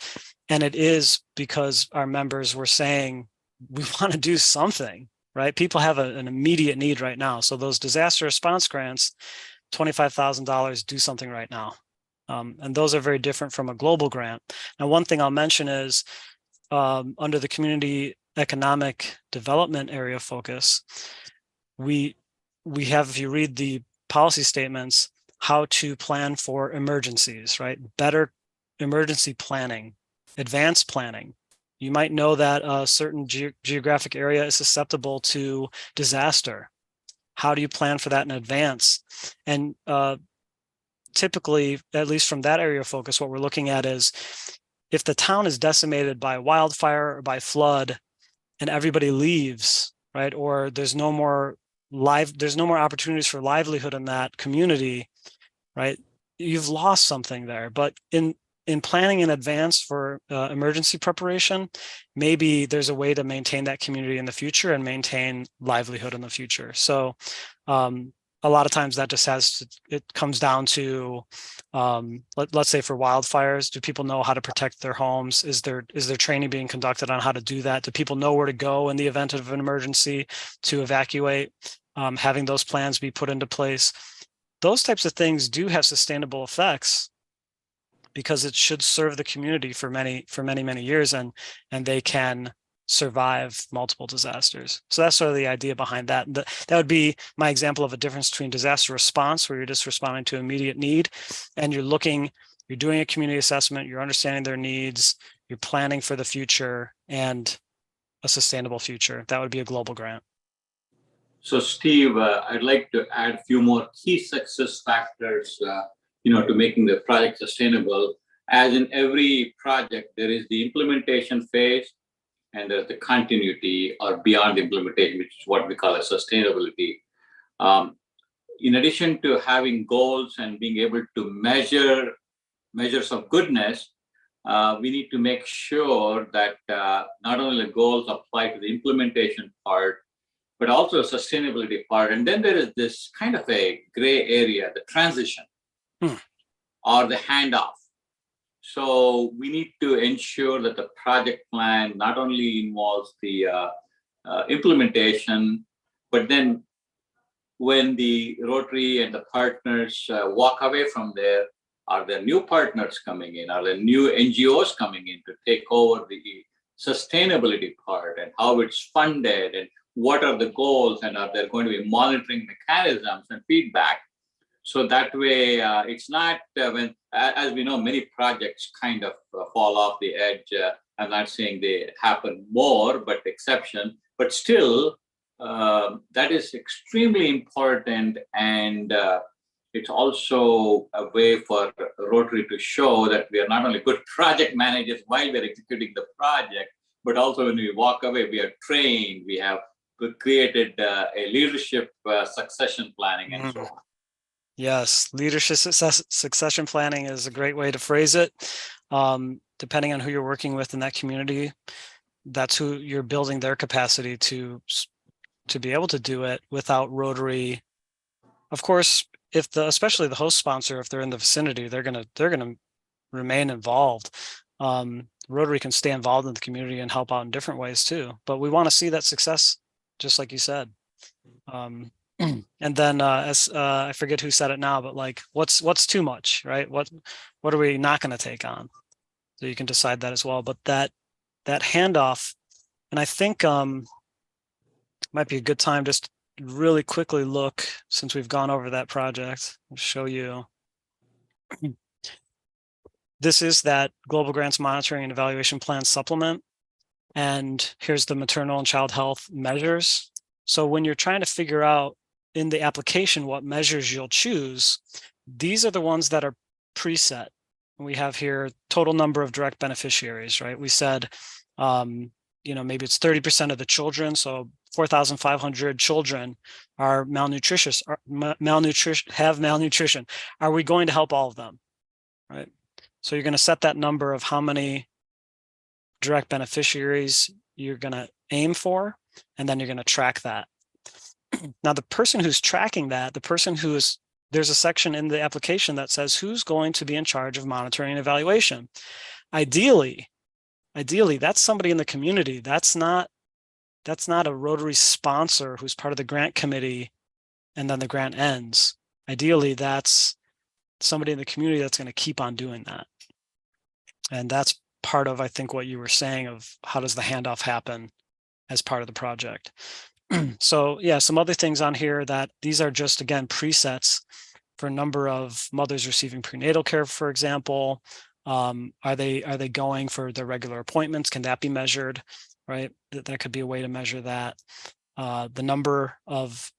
And it is because our members were saying, we want to do something, right? People have an immediate need right now. So those disaster response grants, $25,000, do something right now. And those are very different from a global grant. Now, one thing I'll mention is under the community economic development area focus, we have, if you read the policy statements, how to plan for emergencies, right? Better emergency planning, advanced planning. You might know that a certain geographic area is susceptible to disaster. How do you plan for that in advance? And typically, at least from that area of focus, what we're looking at is if the town is decimated by wildfire or by flood and everybody leaves, right? Or there's no more opportunities for livelihood in that community, right? You've lost something there. But in planning in advance for emergency preparation, maybe there's a way to maintain that community in the future and maintain livelihood in the future. So a lot of times that just it comes down to, let's say for wildfires, do people know how to protect their homes? Is there training being conducted on how to do that? Do people know where to go in the event of an emergency to evacuate? Having those plans be put into place. Those types of things do have sustainable effects, because it should serve the community for many years, and they can survive multiple disasters. So that's sort of the idea behind that. That would be my example of a difference between disaster response, where you're just responding to immediate need, and you're doing a community assessment, you're understanding their needs, you're planning for the future and a sustainable future. That would be a global grant. So Steve, I'd like to add a few more key success factors to making the project sustainable. As in every project, there is the implementation phase and there's the continuity or beyond implementation, which is what we call a sustainability. In addition to having goals and being able to measure measures of goodness, we need to make sure that not only the goals apply to the implementation part, but also a sustainability part. And then there is this kind of a gray area, the transition or the handoff. So we need to ensure that the project plan not only involves the implementation, but then when the Rotary and the partners walk away from there, are there new partners coming in? Are there new NGOs coming in to take over the sustainability part and how it's funded and what are the goals, and are there going to be monitoring mechanisms and feedback? So that way, it's not as we know, many projects kind of fall off the edge. I'm not saying they happen more, but exception. But still, that is extremely important, and it's also a way for Rotary to show that we are not only good project managers while we're executing the project, but also when we walk away, we are trained, we have created a leadership succession planning and so on. Yes, leadership succession planning is a great way to phrase it. Depending on who you're working with in that community, that's who you're building their capacity to be able to do it without Rotary. Of course, especially the host sponsor, if they're in the vicinity, they're gonna remain involved. Rotary can stay involved in the community and help out in different ways too. But we want to see that success, just like you said. And then as I forget who said it now, but like what's too much, right? What are we not going to take on? So you can decide that as well. But that handoff, and I think might be a good time just really quickly look, since we've gone over that project, I'll show you. This is that Global Grants Monitoring and Evaluation Plan supplement. And here's the maternal and child health measures. So when you're trying to figure out in the application what measures you'll choose, these are the ones that are preset. We have here total number of direct beneficiaries, right? We said, maybe it's 30% of the children. So 4,500 children are malnutritious, have malnutrition. Are we going to help all of them, right? So you're going to set that number of how many direct beneficiaries you're going to aim for, and then you're going to track that. Now, the person who's tracking that, there's a section in the application that says who's going to be in charge of monitoring and evaluation. Ideally, that's somebody in the community. That's not a Rotary sponsor who's part of the grant committee and then the grant ends. Ideally, that's somebody in the community that's going to keep on doing that. And that's part of, I think, what you were saying of how does the handoff happen as part of the project. So yeah, some other things on here that these are just, again, presets for a number of mothers receiving prenatal care, for example. Are they going for their regular appointments? Can that be measured, right? That could be a way to measure that. The number of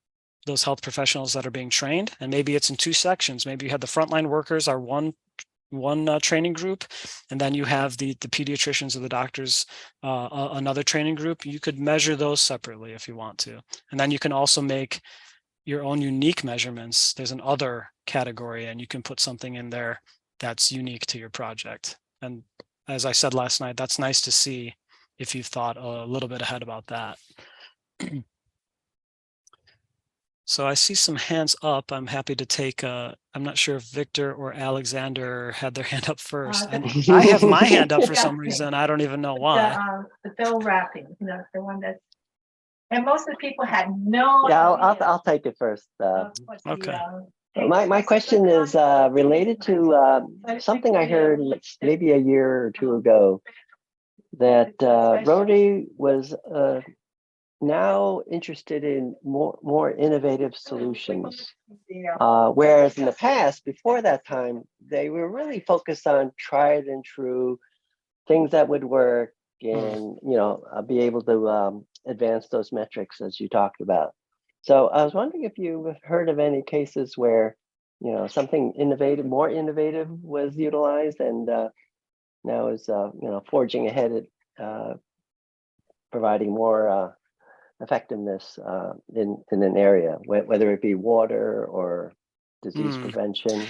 those health professionals that are being trained, and maybe it's in two sections. Maybe you have the frontline workers are one training group, and then you have the pediatricians or the doctors, another training group. You could measure those separately if you want to. And then you can also make your own unique measurements. There's an other category, and you can put something in there that's unique to your project. And as I said last night, that's nice to see if you've thought a little bit ahead about that. So I see some hands up. I'm happy to take, I'm not sure if Victor or Alexander had their hand up first. And I have my hand up for some reason. I don't even know why. The bill wrapping, the one that's, and most of the people had no. Yeah, idea I'll take it first. what the, Okay. My question is related to something I heard maybe a year or two ago, that Rotary was now interested in more innovative solutions. Whereas in the past, before that time, they were really focused on tried and true things that would work and, be able to advance those metrics as you talked about. So I was wondering if you've heard of any cases where, something innovative, more innovative was utilized and now is, forging ahead at providing more effectiveness in an area, whether it be water or disease prevention.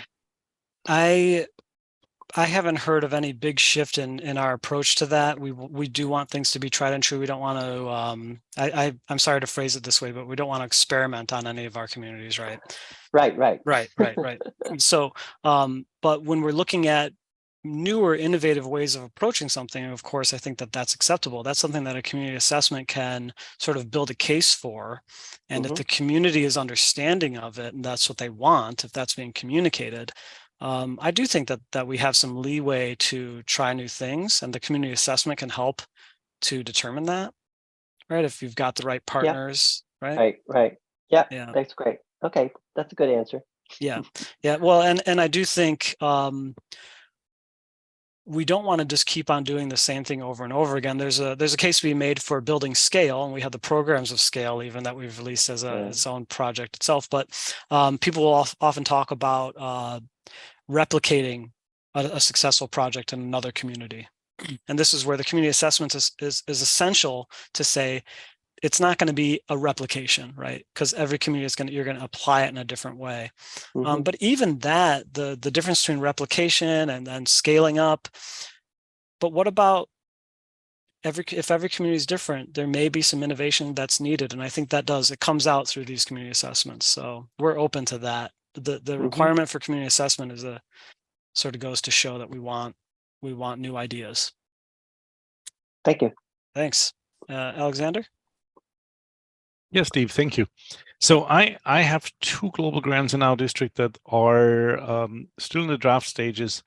I haven't heard of any big shift in our approach to that. We do want things to be tried and true. We don't want to, I'm sorry to phrase it this way, but we don't want to experiment on any of our communities, right? Right. So, but when we're looking at newer, innovative ways of approaching something, of course, I think that that's acceptable. That's something that a community assessment can sort of build a case for. And if the community is understanding of it, and that's what they want, if that's being communicated, I do think that we have some leeway to try new things, and the community assessment can help to determine that, right? If you've got the right partners, right? Right. Yeah, that's great. Okay, that's a good answer. Yeah. Well, and I do think we don't want to just keep on doing the same thing over and over again. There's a case to be made for building scale, and we have the programs of scale even that we've released as its own project itself. But people will often talk about replicating a successful project in another community. And this is where the community assessment is essential to say it's not going to be a replication, right? Because every community is you're going to apply it in a different way. But even that, the difference between replication and then scaling up. But what about if every community is different, there may be some innovation that's needed. And I think it comes out through these community assessments. So we're open to that. The requirement for community assessment is sort of goes to show that we want new ideas. Thank you. Thanks. Alexander? Yes, Steve, thank you. So I have 2 global grants in our district that are still in the draft stages,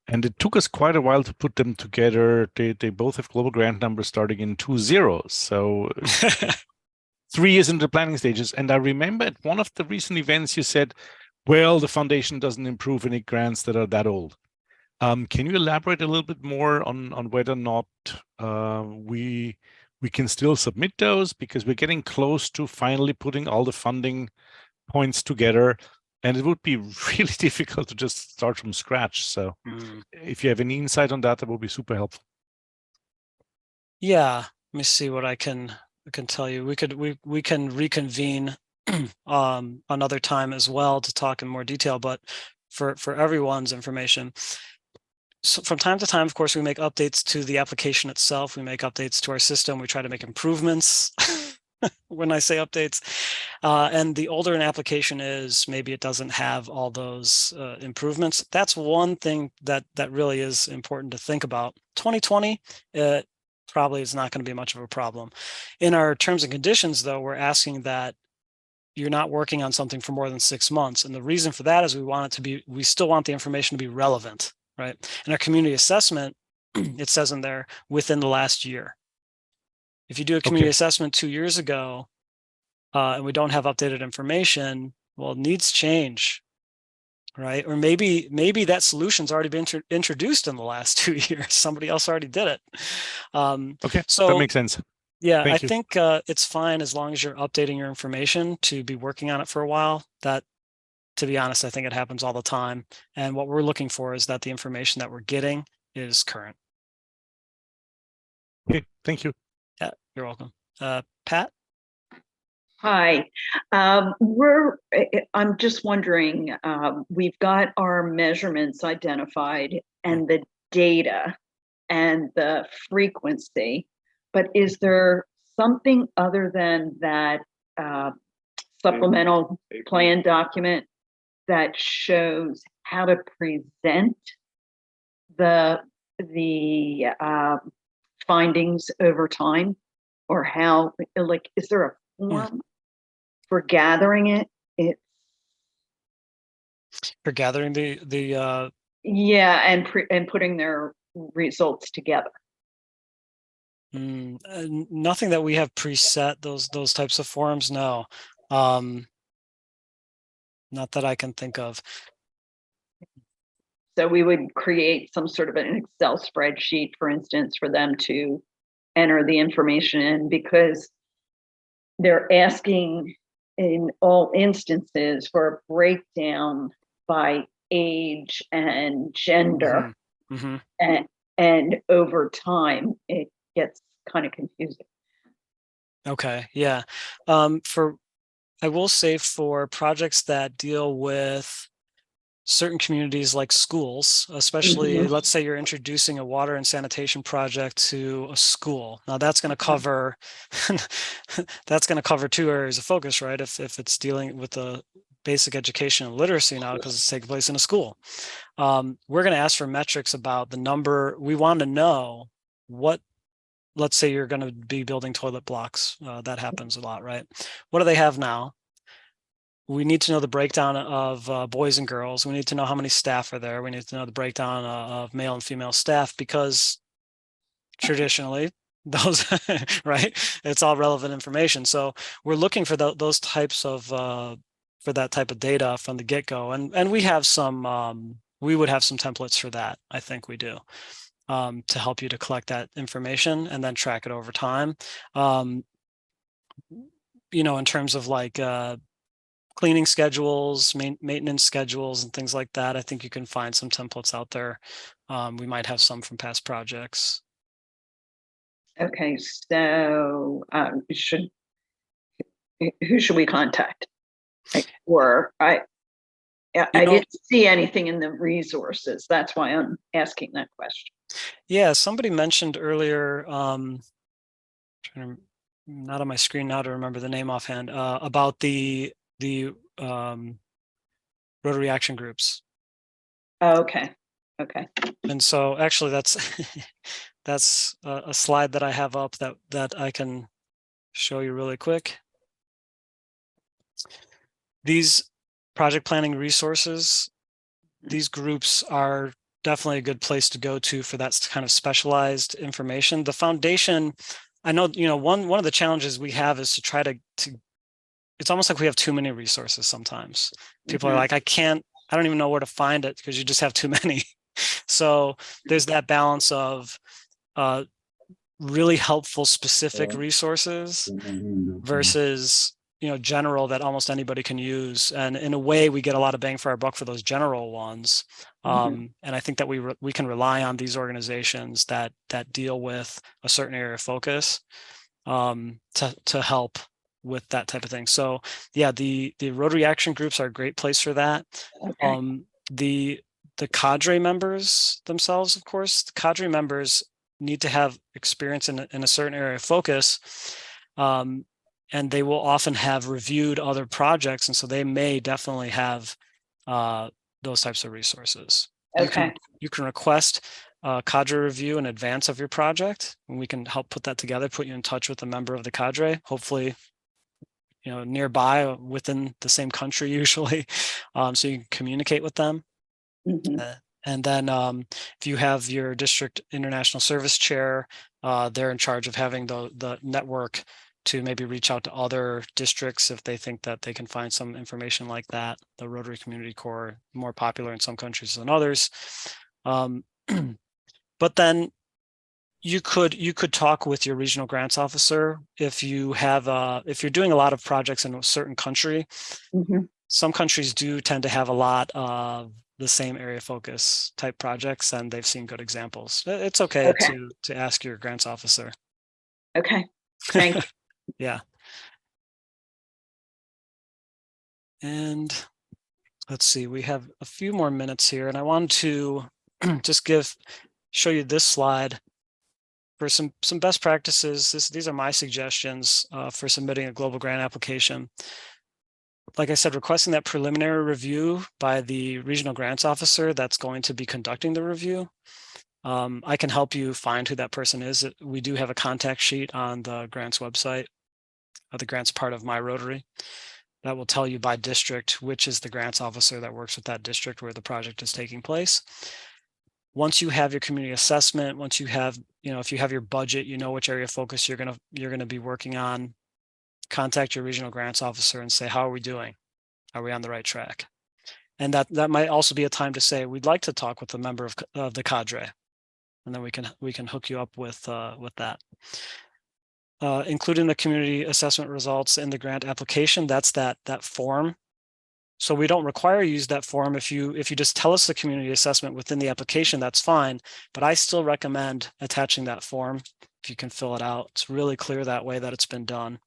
and it took us quite a while to put them together. They both have global grant numbers starting in 2 zeros. So 3 years into the planning stages. And I remember at one of the recent events you said, well, the foundation doesn't improve any grants that are that old. Can you elaborate a little bit more on whether or not we can still submit those, because we're getting close to finally putting all the funding points together, and it would be really difficult to just start from scratch. So if you have any insight on that, that would be super helpful. Yeah, let me see what I can tell you. We can reconvene another time as well to talk in more detail, but for everyone's information. So from time to time, of course, we make updates to the application itself. We make updates to our system. We try to make improvements. When I say updates, and the older an application is, maybe it doesn't have all those improvements. That's one thing that really is important to think about. 2020, probably is not going to be much of a problem. In our terms and conditions, though, we're asking that you're not working on something for more than 6 months. And the reason for that is we still want the information to be relevant, right? In our community assessment, it says in there, within the last year. If you do a community assessment 2 years ago, and we don't have updated information, well, needs change, right? Or maybe that solution's already been introduced in the last 2 years. Somebody else already did it. Okay, so that makes sense. Yeah, Thank I you. think it's fine as long as you're updating your information to be working on it for a while. That, to be honest, I think it happens all the time. And what we're looking for is that the information that we're getting is current. Okay, thank you. Yeah, you're welcome. Pat? Hi, I'm just wondering, we've got our measurements identified and the data and the frequency, but is there something other than that supplemental plan document that shows how to present the findings over time, or how, like, is there a form for gathering it? For gathering the Yeah, and putting their results together. Nothing that we have preset those types of forms. No, not that I can think of. So we would create some sort of an Excel spreadsheet, for instance, for them to enter the information in, because they're asking in all instances for a breakdown by age and gender. And over time, it gets kind of confusing. Okay, yeah. I will say for projects that deal with certain communities like schools, especially, let's say you're introducing a water and sanitation project to a school. Now that's going to cover two areas of focus, right? If it's dealing with the basic education and literacy now, because it's taking place in a school. We're going to ask for metrics about the number. We want to know what, let's say you're going to be building toilet blocks. That happens a lot, right? What do they have now? We need to know the breakdown of boys and girls. We need to know how many staff are there. We need to know the breakdown of male and female staff, because traditionally those, right? It's all relevant information. So we're looking for those types of, for that type of data from the get-go. And we have some, we would have some templates for that. I think we do, to help you to collect that information and then track it over time. You know, in terms of like, cleaning schedules, maintenance schedules, and things like that. I think you can find some templates out there. We might have some from past projects. Okay, so who should we contact? Or I didn't see anything in the resources. That's why I'm asking that question. Yeah, somebody mentioned earlier, not on my screen now to remember the name offhand, about the Rotary action groups. Oh, okay. And so actually that's that's a slide that I have up that I can show you really quick. These project planning resources, these groups are definitely a good place to go to for that kind of specialized information. The foundation I know, one of the challenges we have is to try to it's almost like we have too many resources sometimes. People are like, I don't even know where to find it because you just have too many. So there's that balance of really helpful specific resources versus general that almost anybody can use. And in a way, we get a lot of bang for our buck for those general ones. And I think that we can rely on these organizations that deal with a certain area of focus to help with that type of thing. So yeah, the Rotary action groups are a great place for that. The cadre members themselves, of course, the cadre members need to have experience in a certain area of focus. And they will often have reviewed other projects. And so they may definitely have those types of resources. Okay. You can request a cadre review in advance of your project, and we can help put that together, put you in touch with a member of the cadre, hopefully, nearby within the same country usually, so you can communicate with them. And then if you have your district international service chair, they're in charge of having the network to maybe reach out to other districts if they think that they can find some information like that. The Rotary Community Corps, more popular in some countries than others. But then you could talk with your regional grants officer if you have if you're doing a lot of projects in a certain country. Some countries do tend to have a lot of the same area focus type projects, and they've seen good examples. It's okay to ask your grants officer. Okay, thanks. Yeah. And let's see, we have a few more minutes here, and I wanted to just show you this slide for some best practices. These are my suggestions for submitting a global grant application. Like I said, requesting that preliminary review by the regional grants officer that's going to be conducting the review. I can help you find who that person is. We do have a contact sheet on the grants website, the grants part of My Rotary, that will tell you by district which is the grants officer that works with that district where the project is taking place. Once you have your community assessment, once you have, if you have your budget, which area of focus you're gonna be working on, contact your regional grants officer and say, how are we doing? Are we on the right track? And that might also be a time to say, we'd like to talk with a member of the cadre, and then we can hook you up with that. Including the community assessment results in the grant application, that's that form. So we don't require you use that form. If you just tell us the community assessment within the application, that's fine. But I still recommend attaching that form if you can fill it out. It's really clear that way that it's been done.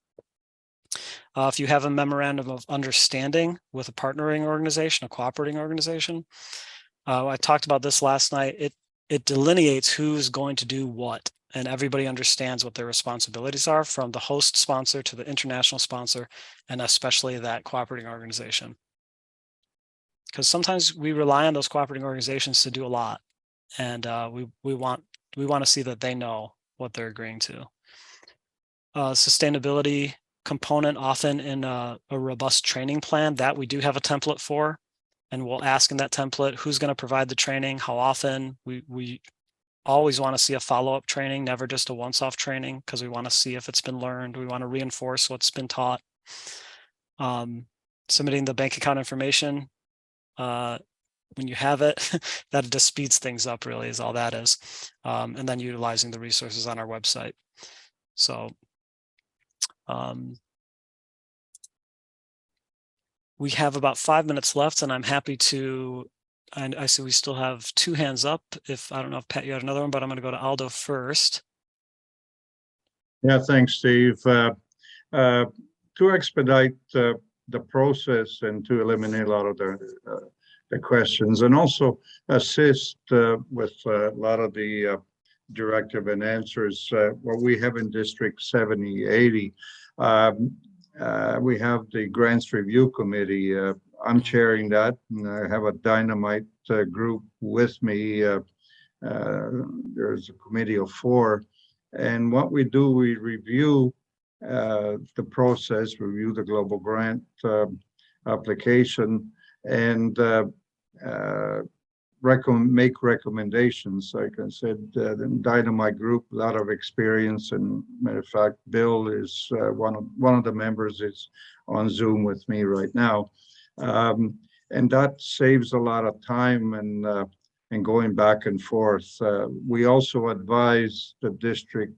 If you have a memorandum of understanding with a partnering organization, a cooperating organization, I talked about this last night. It delineates who's going to do what, and everybody understands what their responsibilities are, from the host sponsor to the international sponsor, and especially that cooperating organization. Because sometimes we rely on those cooperating organizations to do a lot, and we want to see that they know what they're agreeing to. Sustainability component, often in a robust training plan, that we do have a template for, and we'll ask in that template who's going to provide the training, how often. We always want to see a follow-up training, never just a once-off training, because we want to see if it's been learned. We want to reinforce what's been taught. Submitting the bank account information when you have it, that just speeds things up, really, is all that is. And then utilizing the resources on our website. So we have about 5 minutes left, and I'm happy to, and I see we still have 2 hands up. I don't know if Pat, you had another one, but I'm going to go to Aldo first. Yeah, thanks, Steve. To expedite the process and to eliminate a lot of the questions, and also assist with a lot of the directive and answers, what we have in District 7080. We have the Grants Review Committee. I'm chairing that, and I have a dynamite group with me. There's a committee of 4. And what we do, we review the process, review the global grant application, and make recommendations. Like I said, the Dynamite Group, a lot of experience, and matter of fact, Bill is one of the members is on Zoom with me right now, and that saves a lot of time and going back and forth. We also advise the district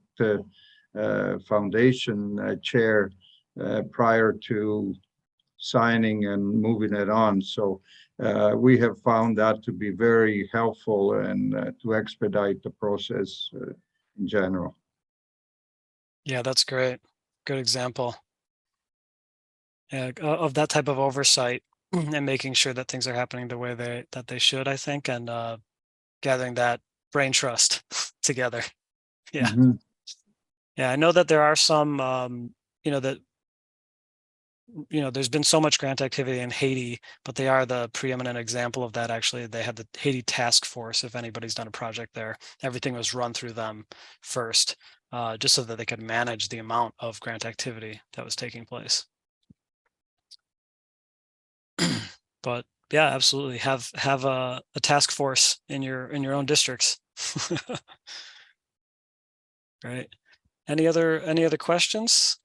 foundation chair prior to signing and moving it on. So we have found that to be very helpful and to expedite the process in general. Yeah, that's great. Good example. Yeah, of that type of oversight and making sure that things are happening the way that they should, I think, and gathering that brain trust together. Yeah. Mm-hmm. Yeah, I know that there are some, there's been so much grant activity in Haiti, but they are the preeminent example of that. Actually, they had the Haiti task force. If anybody's done a project there, everything was run through them first, just so that they could manage the amount of grant activity that was taking place. But yeah, absolutely. Have a task force in your own districts. Right. Any other questions?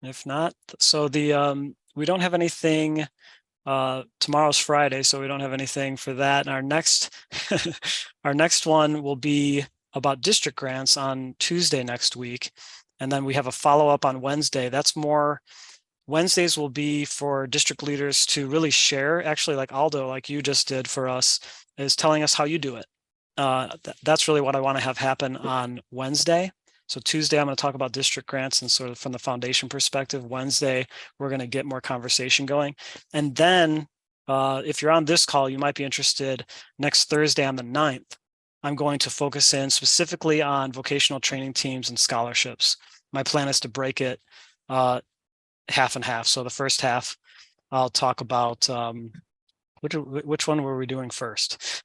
If not, so we don't have anything. Tomorrow's Friday, so we don't have anything for that. And our next our next one will be about district grants on Tuesday next week. And then we have a follow-up on Wednesday. That's more, Wednesdays will be for district leaders to really share, actually, like Aldo, like you just did for us, is telling us how you do it. That's really what I want to have happen on Wednesday. So Tuesday, I'm going to talk about district grants and sort of from the foundation perspective. Wednesday, we're going to get more conversation going. And then if you're on this call, you might be interested next Thursday on the 9th. I'm going to focus in specifically on vocational training teams and scholarships. My plan is to break it half and half. So the first half, I'll talk about which one were we doing first?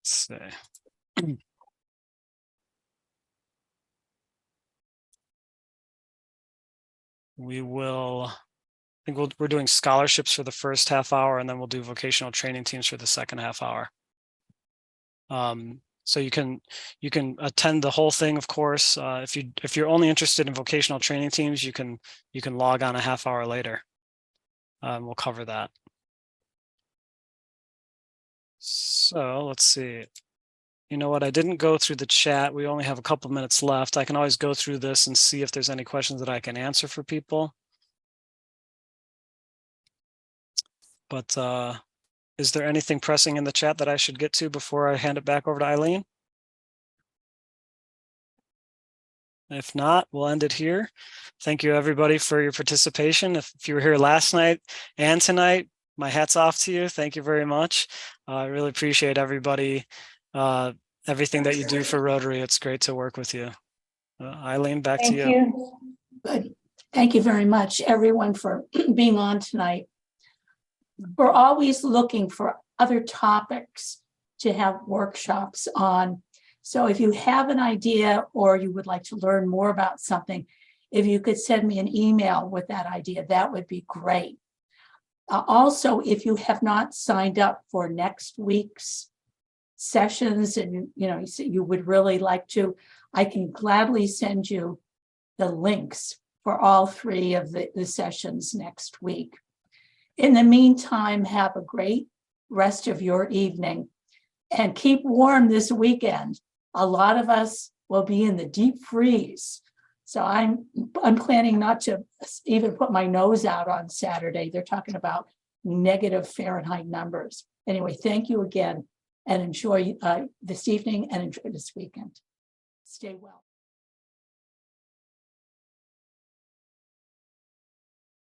Let's see. We're doing scholarships for the first half hour, and then we'll do vocational training teams for the second half hour. So you can attend the whole thing, of course. If you're only interested in vocational training teams, you can log on a half hour later. We'll cover that. So let's see. You know what? I didn't go through the chat. We only have a couple minutes left. I can always go through this and see if there's any questions that I can answer for people. But is there anything pressing in the chat that I should get to before I hand it back over to Eileen? If not, we'll end it here. Thank you, everybody, for your participation. If you were here last night and tonight, my hat's off to you. Thank you very much. I really appreciate everybody, everything that you do for Rotary. It's great to work with you. Eileen, back to you. Thank you. Good. Thank you very much, everyone, for being on tonight. We're always looking for other topics to have workshops on. So if you have an idea or you would like to learn more about something, if you could send me an email with that idea, that would be great. Also, if you have not signed up for next week's sessions and you would really like to, I can gladly send you the links for all three of the sessions next week. In the meantime, have a great rest of your evening and keep warm this weekend. A lot of us will be in the deep freeze. So I'm planning not to even put my nose out on Saturday. They're talking about negative Fahrenheit numbers. Anyway, thank you again and enjoy this evening and enjoy this weekend. Stay well.